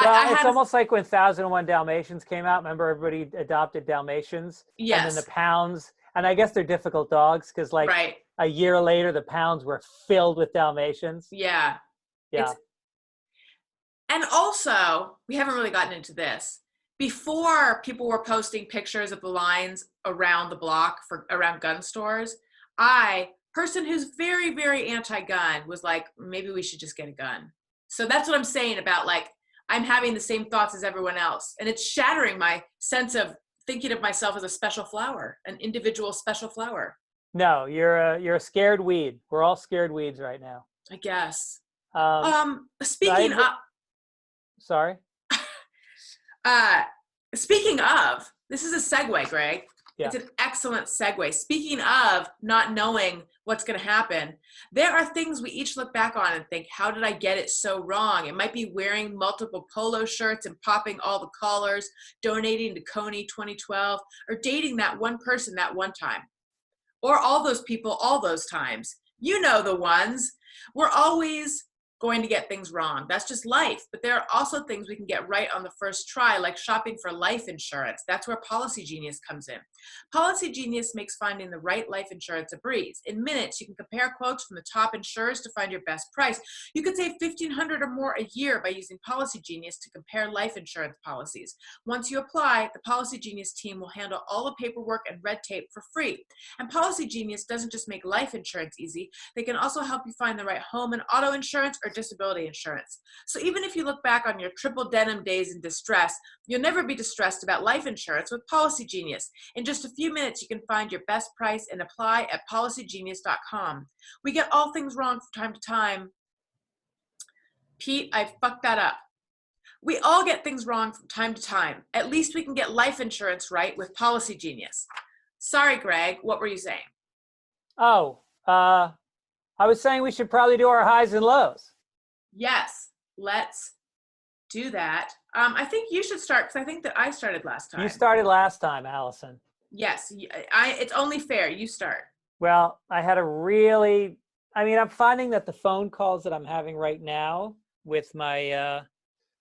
Well, it's almost like when 1001 Dalmatians came out. Remember, everybody adopted Dalmatians? Yes. And then the pounds, and I guess they're difficult dogs because, like, right. A year later, the pounds were filled with Dalmatians. Yeah. Yeah. And also, we haven't really gotten into this. Before, people were posting pictures of the lines around the block around gun stores. Person who's very, very anti-gun, was like, maybe we should just get a gun. So that's what I'm saying about, like, I'm having the same thoughts as everyone else. And it's shattering my sense of thinking of myself as a special flower, an individual special flower. No, you're a scared weed. We're all scared weeds right now. I guess. Speaking of, this is a segue, Greg. Yeah. It's an excellent segue. Speaking of not knowing what's going to happen, there are things we each look back on and think, how did I get it so wrong? It might be wearing multiple polo shirts and popping all the collars, donating to Coney 2012, or dating that one person that one time. Or all those people, all those times. You know the ones. We're always going to get things wrong. That's just life. But there are also things we can get right on the first try, like shopping for life insurance. That's where Policy Genius comes in. Policy Genius makes finding the right life insurance a breeze. In minutes, you can compare quotes from the top insurers to find your best price. You could save $1,500 or more a year by using Policy Genius to compare life insurance policies. Once you apply, the Policy Genius team will handle all the paperwork and red tape for free. And Policy Genius doesn't just make life insurance easy, they can also help you find the right home and auto insurance or disability insurance. So even if you look back on your triple denim days in distress, you'll never be distressed about life insurance with Policy Genius. In just a few minutes, you can find your best price and apply at policygenius.com. We get all things wrong from time to time. Pete, I fucked that up. We all get things wrong from time to time. At least we can get life insurance right with Policy Genius. Sorry, Greg, what were you saying? Oh, I was saying we should probably do our highs and lows. Yes, let's do that. I think you should start because I think that I started last time. You started last time, Allison. Yes, it's only fair. You start. Well, I had I'm finding that the phone calls that I'm having right now with my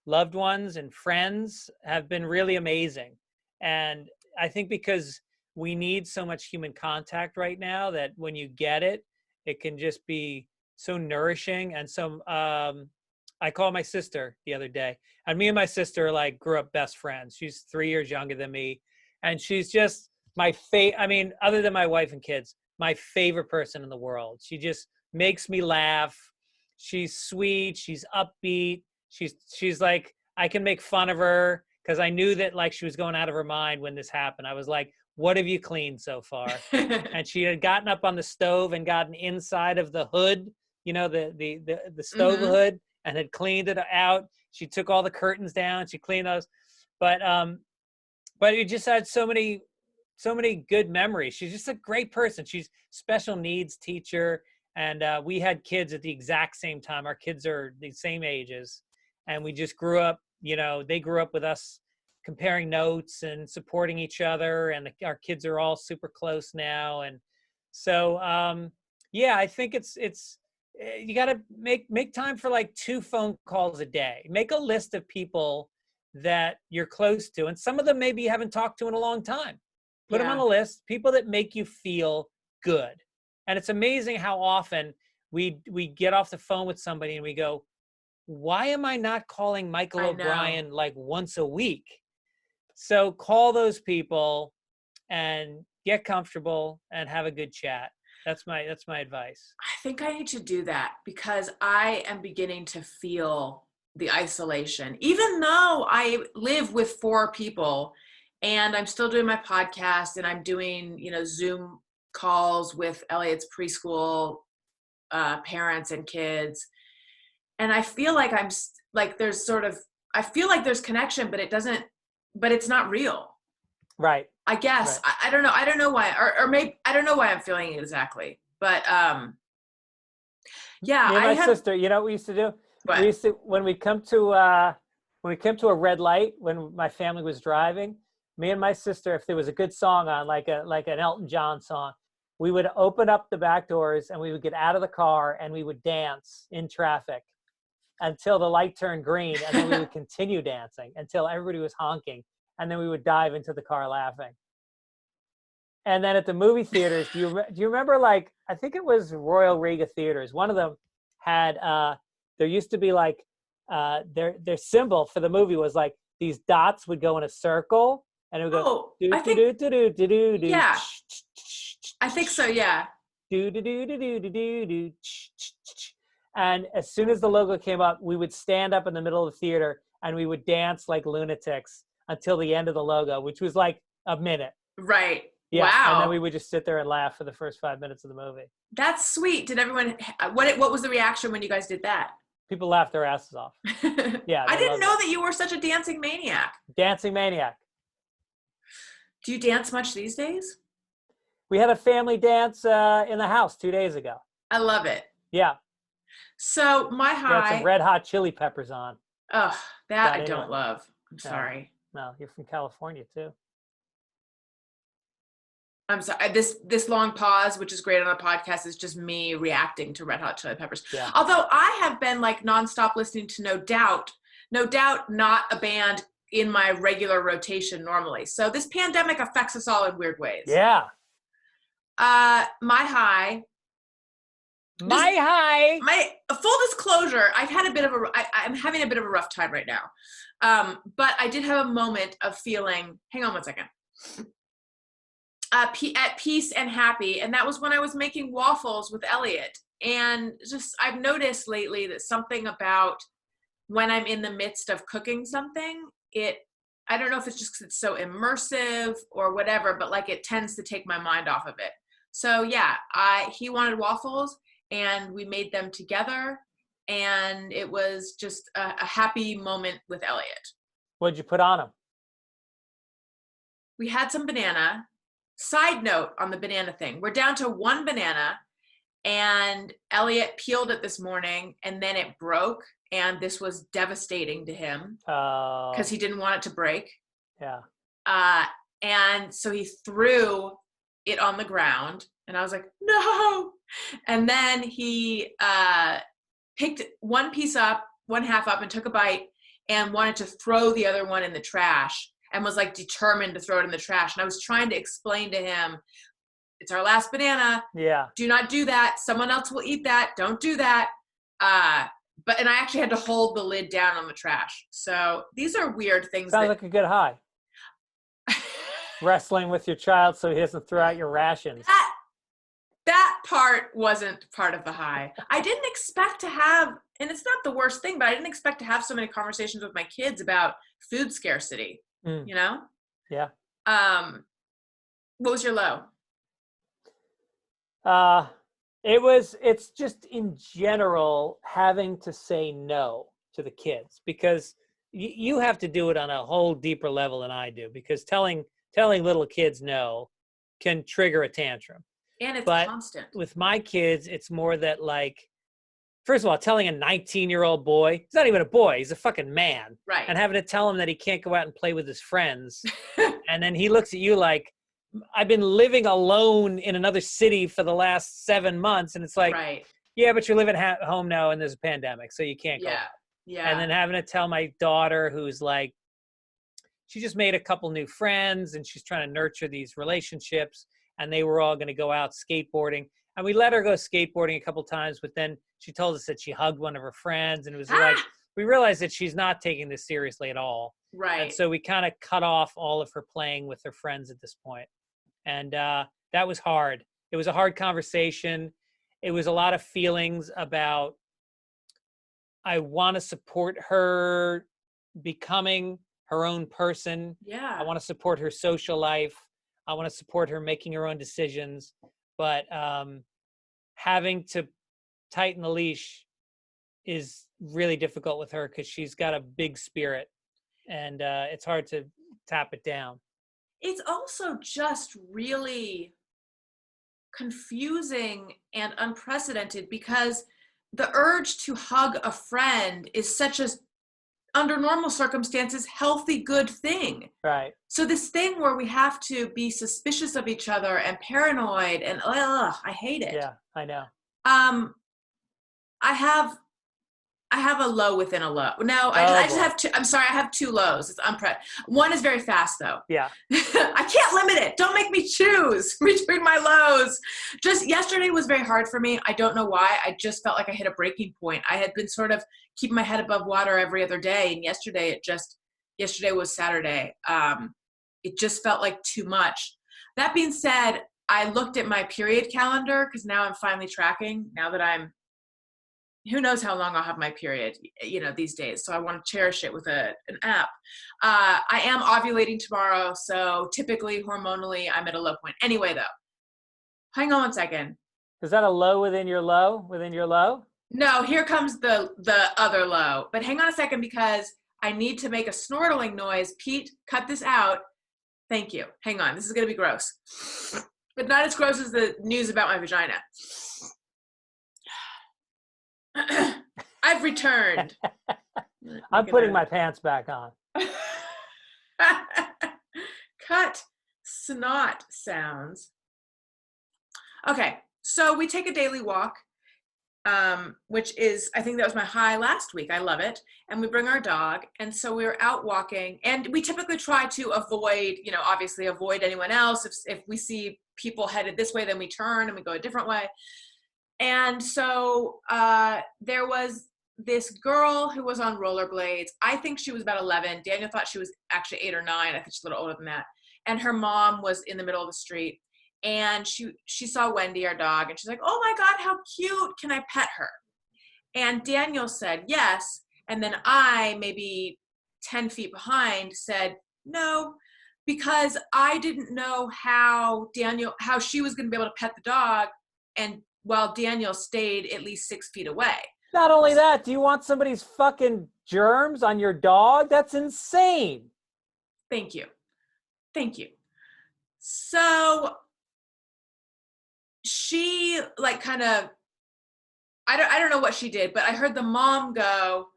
loved ones and friends have been really amazing. And I think because we need so much human contact right now that when you get it, it can just be so nourishing. And so I called my sister the other day, and me and my sister grew up best friends. She's 3 years younger than me, and she's just my other than my wife and kids, my favorite person in the world. She just makes me laugh. She's sweet. She's upbeat. She's like, I can make fun of her because I knew that she was going out of her mind when this happened. I was like, what have you cleaned so far? And she had gotten up on the stove and gotten inside of the hood, the stove hood, and had cleaned it out. She took all the curtains down. She cleaned those, but it just had so many good memories. She's just a great person. She's special needs teacher. And we had kids at the exact same time. Our kids are the same ages. And we just grew up, they grew up with us comparing notes and supporting each other. And our kids are all super close now. And so, I think it's you got to make time for 2 phone calls a day. Make a list of people that you're close to. And some of them maybe you haven't talked to in a long time. Put them on the list, people that make you feel good. And it's amazing how often we get off the phone with somebody and we go, why am I not calling Michael O'Brien once a week? So call those people and get comfortable and have a good chat. That's my advice. I think I need to do that because I am beginning to feel the isolation, even though I live with 4 people and I'm still doing my podcast and I'm doing, Zoom calls with Elliot's preschool parents and kids. And I feel like I feel like there's connection, but it's not real. Right. I guess. Right. I don't know. I don't know why, or maybe, I don't know why I'm feeling it exactly, but yeah. Me and my sister, what we used to do? What? We used to, when we come to a red light, when my family was driving, me and my sister, if there was a good song on, like an Elton John song, we would open up the back doors and we would get out of the car and we would dance in traffic until the light turned green, and then we would continue dancing until everybody was honking, and then we would dive into the car laughing. And then at the movie theaters, do you remember, I think it was Royal Riga Theaters, one of them had there used to be their symbol for the movie was these dots would go in a circle and it would go I think yeah, I think so, yeah. And as soon as the logo came up, we would stand up in the middle of the theater and we would dance like lunatics until the end of the logo, which was a minute. Right. Yeah. Wow. And then we would just sit there and laugh for the first 5 minutes of the movie. That's sweet. Did everyone, what was the reaction when you guys did that? People laughed their asses off. Yeah. I didn't know that you were such a dancing maniac. Dancing maniac. Do you dance much these days? We had a family dance in the house 2 days ago. I love it. Yeah. So my high. We had some Red Hot Chili Peppers on. Oh, that I don't love. I'm sorry. No, you're from California too. I'm sorry. This long pause, which is great on a podcast, is just me reacting to Red Hot Chili Peppers. Yeah. Although I have been like nonstop listening to No Doubt. No Doubt, not a band in my regular rotation normally. So this pandemic affects us all in weird ways. Yeah. My high. My full disclosure, I'm having a bit of a rough time right now. But I did have a moment of feeling, hang on one second. At peace and happy. And that was when I was making waffles with Elliot. And just, I've noticed lately that something about when I'm in the midst of cooking something, I don't know if it's just because it's so immersive or whatever, but like it tends to take my mind off of it. So yeah, he wanted waffles and we made them together. And it was just a happy moment with Elliot. What'd you put on them? We had some banana. Side note on the banana thing, we're down to one banana and Elliot peeled it this morning and then it broke, and this was devastating to him because he didn't want it to break. Yeah. And so he threw it on the ground and I was like, no. And then he picked one piece up, one half up, and took a bite and wanted to throw the other one in the trash. And was like determined to throw it in the trash. And I was trying to explain to him, it's our last banana. Yeah. Do not do that. Someone else will eat that. Don't do that. And I actually had to hold the lid down on the trash. So these are weird things. Sounds like a good high. Wrestling with your child so he doesn't throw out your rations. That part wasn't part of the high. I didn't expect to have, and it's not the worst thing, but I didn't expect to have so many conversations with my kids about food scarcity. You know? Yeah. What was your low? It's just in general having to say no to the kids, because you have to do it on a whole deeper level than I do, because telling little kids no can trigger a tantrum. And it's but constant. With my kids, it's more that, like, first of all, telling a 19-year-old boy, he's not even a boy, he's a fucking man. Right. And having to tell him that he can't go out and play with his friends. And then he looks at you like, I've been living alone in another city for the last 7 months. And it's like, right. Yeah, but you're living at home now and there's a pandemic, so you can't go out. Yeah. And then having to tell my daughter, who's like, she just made a couple new friends and she's trying to nurture these relationships, and they were all going to go out skateboarding. And we let her go skateboarding a couple times, but then she told us that she hugged one of her friends, and it was like, we realized that she's not taking this seriously at all. Right. And so we kind of cut off all of her playing with her friends at this point. And that was hard. It was a hard conversation. It was a lot of feelings about, I want to support her becoming her own person. Yeah. I want to support her social life. I want to support her making her own decisions. But having to tighten the leash is really difficult with her because she's got a big spirit, and it's hard to tap it down. It's also just really confusing and unprecedented because the urge to hug a friend is such a, under normal circumstances, healthy, good thing. Right. So this thing where we have to be suspicious of each other and paranoid and I hate it. Yeah, I know. I have a low within a low. No, I just have two. I'm sorry, I have two lows. One is very fast though. Yeah. I can't limit it. Don't make me choose between my lows. Just yesterday was very hard for me. I don't know why. I just felt like I hit a breaking point. I had been sort of keeping my head above water every other day. And yesterday was Saturday. It just felt like too much. That being said, I looked at my period calendar because now I'm finally tracking, now that who knows how long I'll have my period, these days. So I want to cherish it with an app. I am ovulating tomorrow. So typically hormonally, I'm at a low point. Anyway, though, hang on one second. Is that a low within your low? Within your low? No, here comes the other low. But hang on a second because I need to make a snortling noise. Pete, cut this out. Thank you. Hang on. This is going to be gross. But not as gross as the news about my vagina. I've returned. I'm putting my pants back on. Cut snot sounds. Okay, so we take a daily walk, which is, I think that was my high last week. I love it. And we bring our dog. And so we were out walking, and we typically try to avoid, obviously avoid anyone else. If we see people headed this way, then we turn and we go a different way. And so there was this girl who was on rollerblades. I think she was about 11. Daniel thought she was actually 8 or 9. I think she's a little older than that. And her mom was in the middle of the street. And she saw Wendy, our dog, and she's like, "Oh my God, how cute. Can I pet her?" And Daniel said yes. And then I, maybe 10 feet behind, said no, because I didn't know how she was going to be able to pet the dog, and while Daniel stayed at least 6 feet away. Not only that, do you want somebody's fucking germs on your dog? That's insane. Thank you. So she kind of, I don't know what she did, but I heard the mom go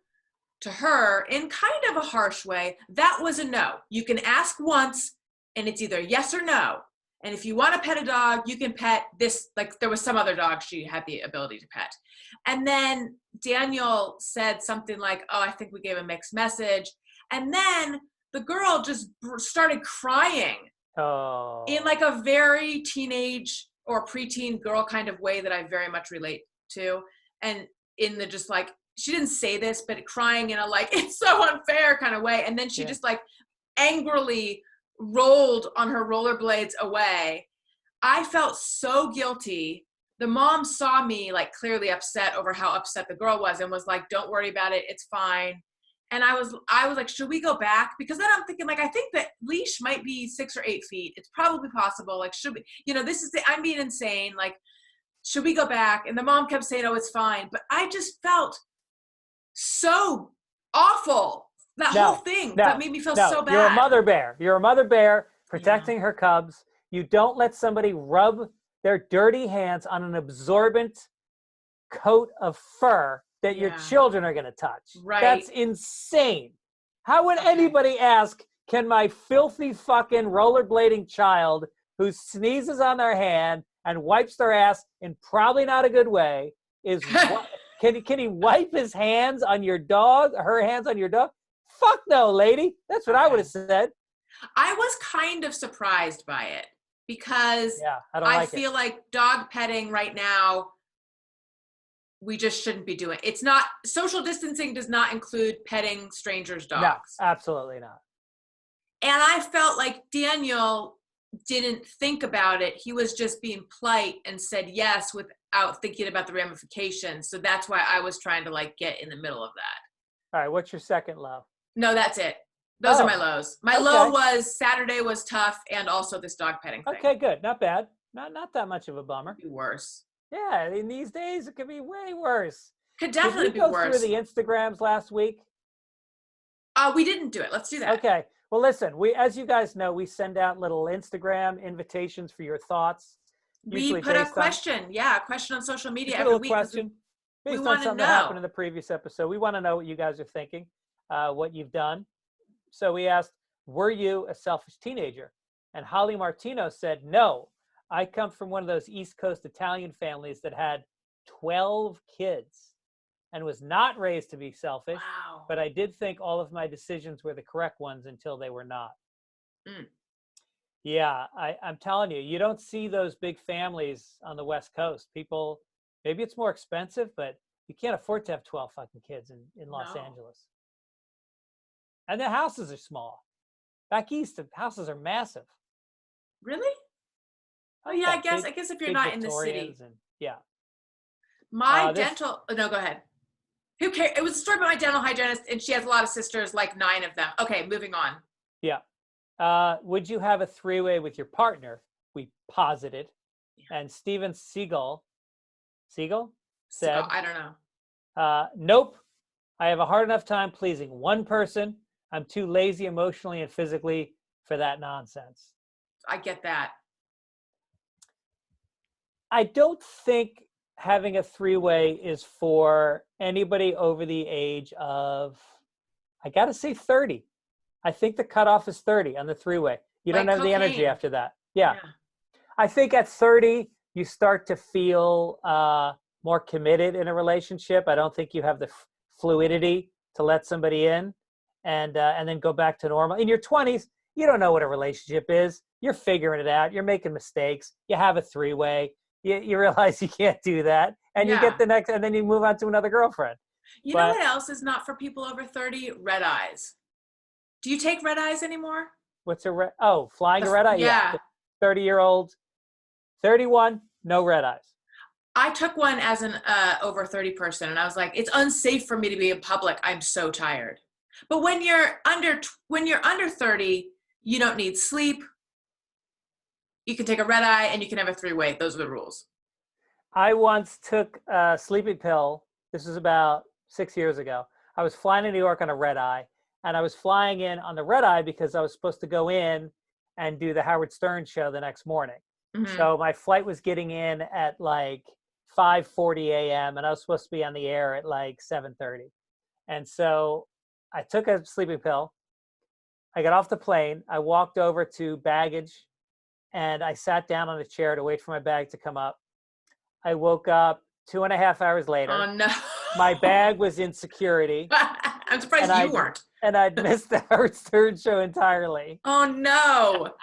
to her in kind of a harsh way. That was a no. You can ask once and it's either yes or no. And if you want to pet a dog, you can pet this. There was some other dog she had the ability to pet. And then Daniel said something like, "Oh, I think we gave a mixed message." And then the girl just started crying in a very teenage or preteen girl kind of way that I very much relate to. And in the she didn't say this, but crying in a it's so unfair kind of way. And then she just angrily rolled on her rollerblades away. I felt so guilty. The mom saw me clearly upset over how upset the girl was and was like, "Don't worry about it. It's fine." And I was like, "Should we go back?" Because then I'm thinking I think that leash might be 6 or 8 feet. It's probably possible. Should we, I'm being insane. Should we go back? And the mom kept saying, "Oh, it's fine." But I just felt so awful. Whole thing that made me feel so bad. You're a mother bear. You're a mother bear protecting her cubs. You don't let somebody rub their dirty hands on an absorbent coat of fur that your children are going to touch. Right. That's insane. How would anybody ask, can my filthy fucking rollerblading child who sneezes on their hand and wipes their ass in probably not a good way, can he wipe his hands on your dog, her hands on your dog? Fuck no, lady. That's what I would have said. I was kind of surprised by it because I feel like dog petting right now, we just shouldn't be doing. It's not, social distancing does not include petting strangers' dogs. No, absolutely not. And I felt like Daniel didn't think about it. He was just being polite and said yes without thinking about the ramifications. So that's why I was trying to get in the middle of that. All right, what's your second low? No, that's it. Those are my lows. My low was Saturday was tough, and also this dog petting thing. Okay, good. Not bad. Not that much of a bummer. Could be worse. Yeah, in these days, it could be way worse. Could definitely be worse. Did we go through the Instagrams last week? We didn't do it. Let's do that. Okay. Well, listen, as you guys know, we send out little Instagram invitations for your thoughts. We put a question. A question on social media every week. Question. Based on something that happened in the previous episode. We want to know what you guys are thinking, what you've done. So we asked, were you a selfish teenager? And Holly Martino said, no. I come from one of those East Coast Italian families that had 12 kids and was not raised to be selfish. Wow. But I did think all of my decisions were the correct ones until they were not. Yeah, I'm telling you, you don't see those big families on the West Coast. People, maybe it's more expensive, but you can't afford to have 12 fucking kids in Los Angeles. And the houses are small. Back east, the houses are massive. Really? Oh yeah, I guess if you're not in the city. And, My dental. No, go ahead. Who cares? It was a story about my dental hygienist, and she has a lot of sisters, 9 of them. Okay, moving on. Yeah. Would you have a three-way with your partner? We posited, and Steven Siegel said, I don't know. Nope. I have a hard enough time pleasing one person. I'm too lazy emotionally and physically for that nonsense. I get that. I don't think having a three-way is for anybody over the age of, I got to say 30. I think the cutoff is 30 on the three-way. You don't have the energy after that. Yeah. I think at 30, you start to feel more committed in a relationship. I don't think you have the fluidity to let somebody in and then go back to normal. In your 20s, you don't know what a relationship is. You're figuring it out. You're making mistakes. You have a three-way. You realize you can't do that, and you get Yeah. the next, and then you move on to another girlfriend. You know But what else is not for people over 30? Red eyes. Do you take red eyes anymore? what's flying a red eye? Yeah, Yeah. 30-year-old, 31, no red eyes. I took one as an over 30 person, and I was like, it's unsafe for me to be in public. I'm so tired. But when you're under 30, you don't need sleep. You can take a red eye and you can have a three-way. Those are the rules. I once took a sleeping pill. This was about 6 years ago. I was flying to New York on a red eye, and I was flying in on the red eye because I was supposed to go in and do the Howard Stern show the next morning. Mm-hmm. So my flight was getting in at like 5:40 a.m. and I was supposed to be on the air at like 7:30. And so I took a sleeping pill. I got off the plane. I walked over to baggage and I sat down on a chair to wait for my bag to come up. I woke up 2.5 hours later. Oh, no. My bag was in security. I'm surprised you weren't. And I'd missed the Howard Stern show entirely. Oh, no.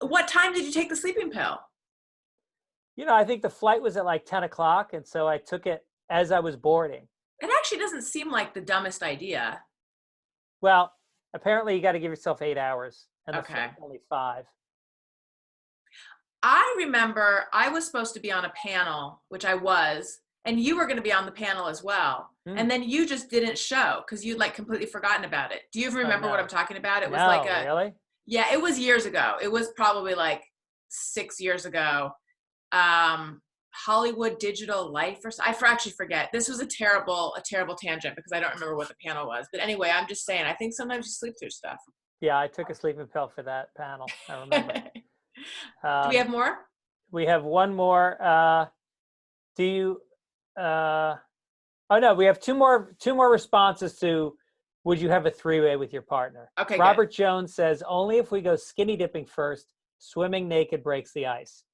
What time did you take the sleeping pill? I think the flight was at like 10 o'clock. And so I took it as I was boarding. It actually doesn't seem like the dumbest idea. Well, apparently you got to give yourself 8 hours. And the flight's only 5. I remember I was supposed to be on a panel, which I was, and you were going to be on the panel as well. And then you just didn't show because you'd like completely forgotten about it. Do you remember what I'm talking about? It was really? Yeah, it was years ago. It was probably like 6 years ago. Hollywood Digital Life I actually forget. This was a terrible tangent because I don't remember what the panel was. But anyway, I'm just saying, I think sometimes you sleep through stuff. Yeah, I took a sleeping pill for that panel. I remember. Do we have more? We have one more. No, we have two more responses to would you have a three-way with your partner? Okay. Robert Jones says only if we go skinny dipping first, swimming naked breaks the ice.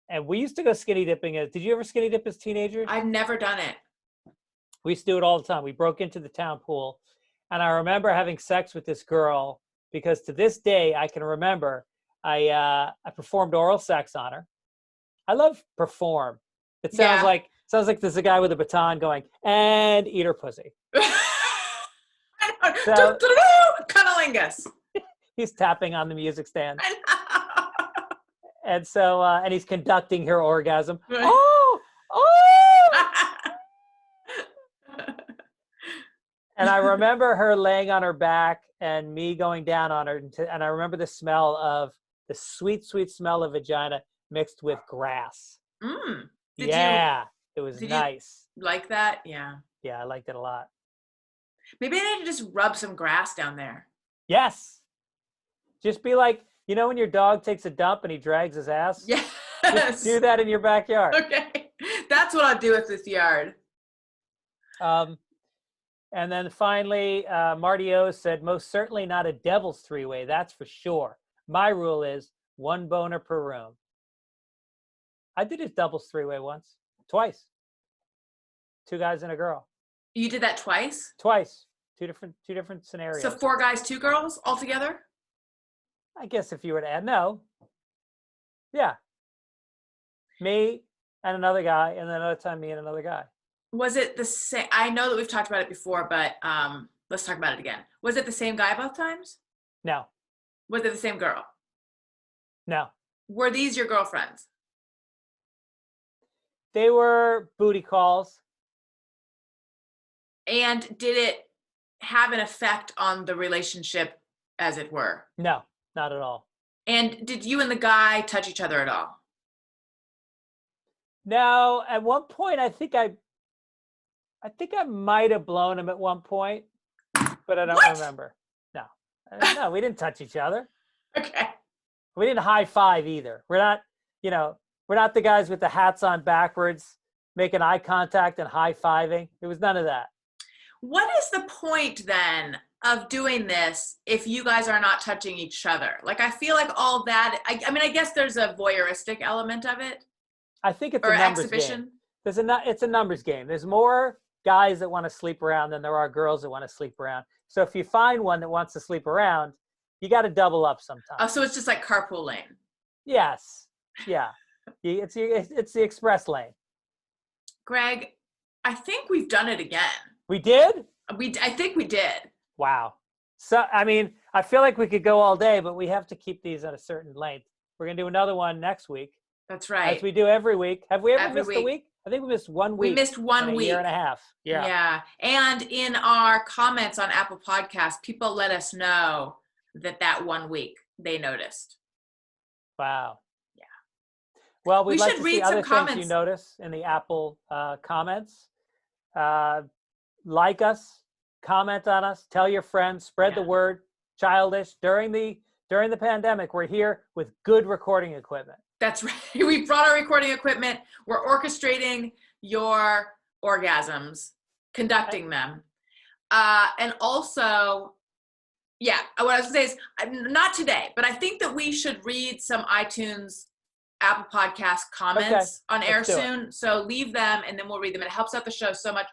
And we used to go skinny dipping. Did you ever skinny dip as teenagers? I've never done it. We used to do it all the time. We broke into the town pool. And I remember having sex with this girl because to this day, I can remember I performed oral sex on her. I love perform. It sounds like there's a guy with a baton going, and eat her pussy. So, Cunnilingus. He's tapping on the music stand. And so, and he's conducting her orgasm. Oh! And I remember her laying on her back and me going down on her. And I remember the sweet, sweet smell of vagina mixed with grass. It was nice. You like that? Yeah. Yeah, I liked it a lot. Maybe I need to just rub some grass down there. Yes. Just be like, when your dog takes a dump and he drags his ass? Yes. Just do that in your backyard. Okay. That's what I'll do with this yard. And then finally, Marty O said, most certainly not a devil's three-way, that's for sure. My rule is 1 boner per room. I did a doubles three-way twice. 2 guys and a girl. You did that twice? Twice. Two different scenarios. So 4 guys, 2 girls altogether? I guess if you were to add, no. Yeah. Me and another guy, and then another time me and another guy. Was it the same? I know that we've talked about it before, but let's talk about it again. Was it the same guy both times? No. Was it the same girl? No. Were these your girlfriends? They were booty calls. And did it have an effect on the relationship, as it were? No, not at all. And did you and the guy touch each other at all? No. At one point, I think I might have blown him at one point, but I don't remember. No, we didn't touch each other. Okay. We didn't high five either. We're not the guys with the hats on backwards, making eye contact and high fiving. It was none of that. What is the point then of doing this if you guys are not touching each other? Like, I feel like all that, I mean, I guess there's a voyeuristic element of it, I think it's or a numbers exhibition. game. It's a numbers game. There's more guys that want to sleep around than there are girls that want to sleep around. So if you find one that wants to sleep around, you got to double up sometimes. Oh, so it's just like carpool lane. Yes. Yeah. It's the express lane. Greg, I think we've done it again. We did? I think we did. Wow. So, I mean, I feel like we could go all day, but we have to keep these at a certain length. We're going to do another one next week. That's right. As we do every week. Have we ever Every missed a week? I think we missed 1 week. We missed 1 week. A year and a half. Yeah. Yeah. And in our comments on Apple Podcasts, people let us know that 1 week they noticed. Wow. Yeah. Well, we'd like should to read see some other comments. things you notice in the Apple comments. Like us, comment on us, tell your friends, spread the word. Childish. During the pandemic, we're here with good recording equipment. That's right. We brought our recording equipment. We're orchestrating your orgasms, conducting them. And also, yeah, what I was going to say is, not today, but I think that we should read some iTunes, Apple Podcast comments on air soon. So leave them and then we'll read them. It helps out the show so much.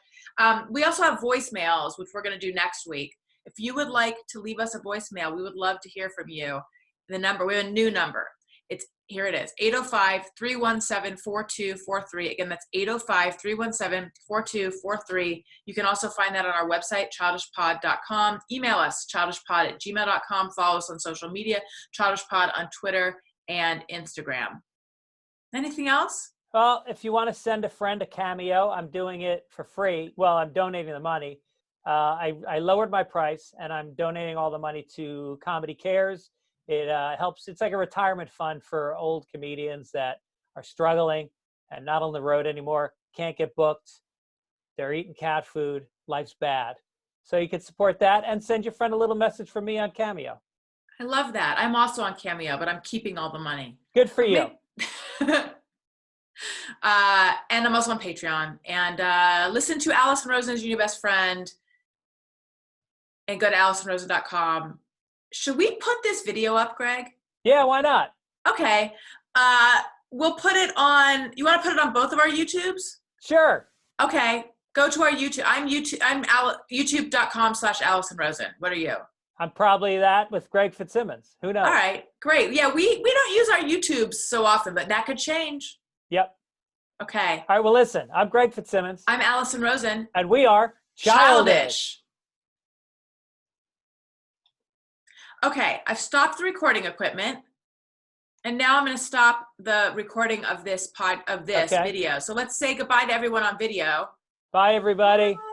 We also have voicemails, which we're going to do next week. If you would like to leave us a voicemail, we would love to hear from you. The number, we have a new number. Here it is, 805-317-4243. Again, that's 805-317-4243. You can also find that on our website, childishpod.com. Email us, childishpod@gmail.com. Follow us on social media, childishpod on Twitter and Instagram. Anything else? Well, if you want to send a friend a Cameo, I'm doing it for free. Well, I'm donating the money. I lowered my price, and I'm donating all the money to Comedy Cares. It helps. It's like a retirement fund for old comedians that are struggling and not on the road anymore, can't get booked. They're eating cat food. Life's bad. So you can support that and send your friend a little message from me on Cameo. I love that. I'm also on Cameo, but I'm keeping all the money. Good for you. And I'm also on Patreon. And listen to Alison Rosen as your new best friend. And go to AlisonRosen.com. Should we put this video up, Greg? Yeah, why not? Okay. We'll put it on, you want to put it on both of our YouTubes? Sure. Okay. Go to our YouTube. I'm youtube.com/Alison Rosen. What are you? I'm probably that with Greg Fitzsimmons. Who knows? All right. Great. Yeah, we don't use our YouTubes so often, but that could change. Yep. Okay. All right, well, listen. I'm Greg Fitzsimmons. I'm Alison Rosen. And we are Childish. Okay, I've stopped the recording equipment, and now I'm going to stop the recording of this video. So let's say goodbye to everyone on video. Bye, everybody. Bye.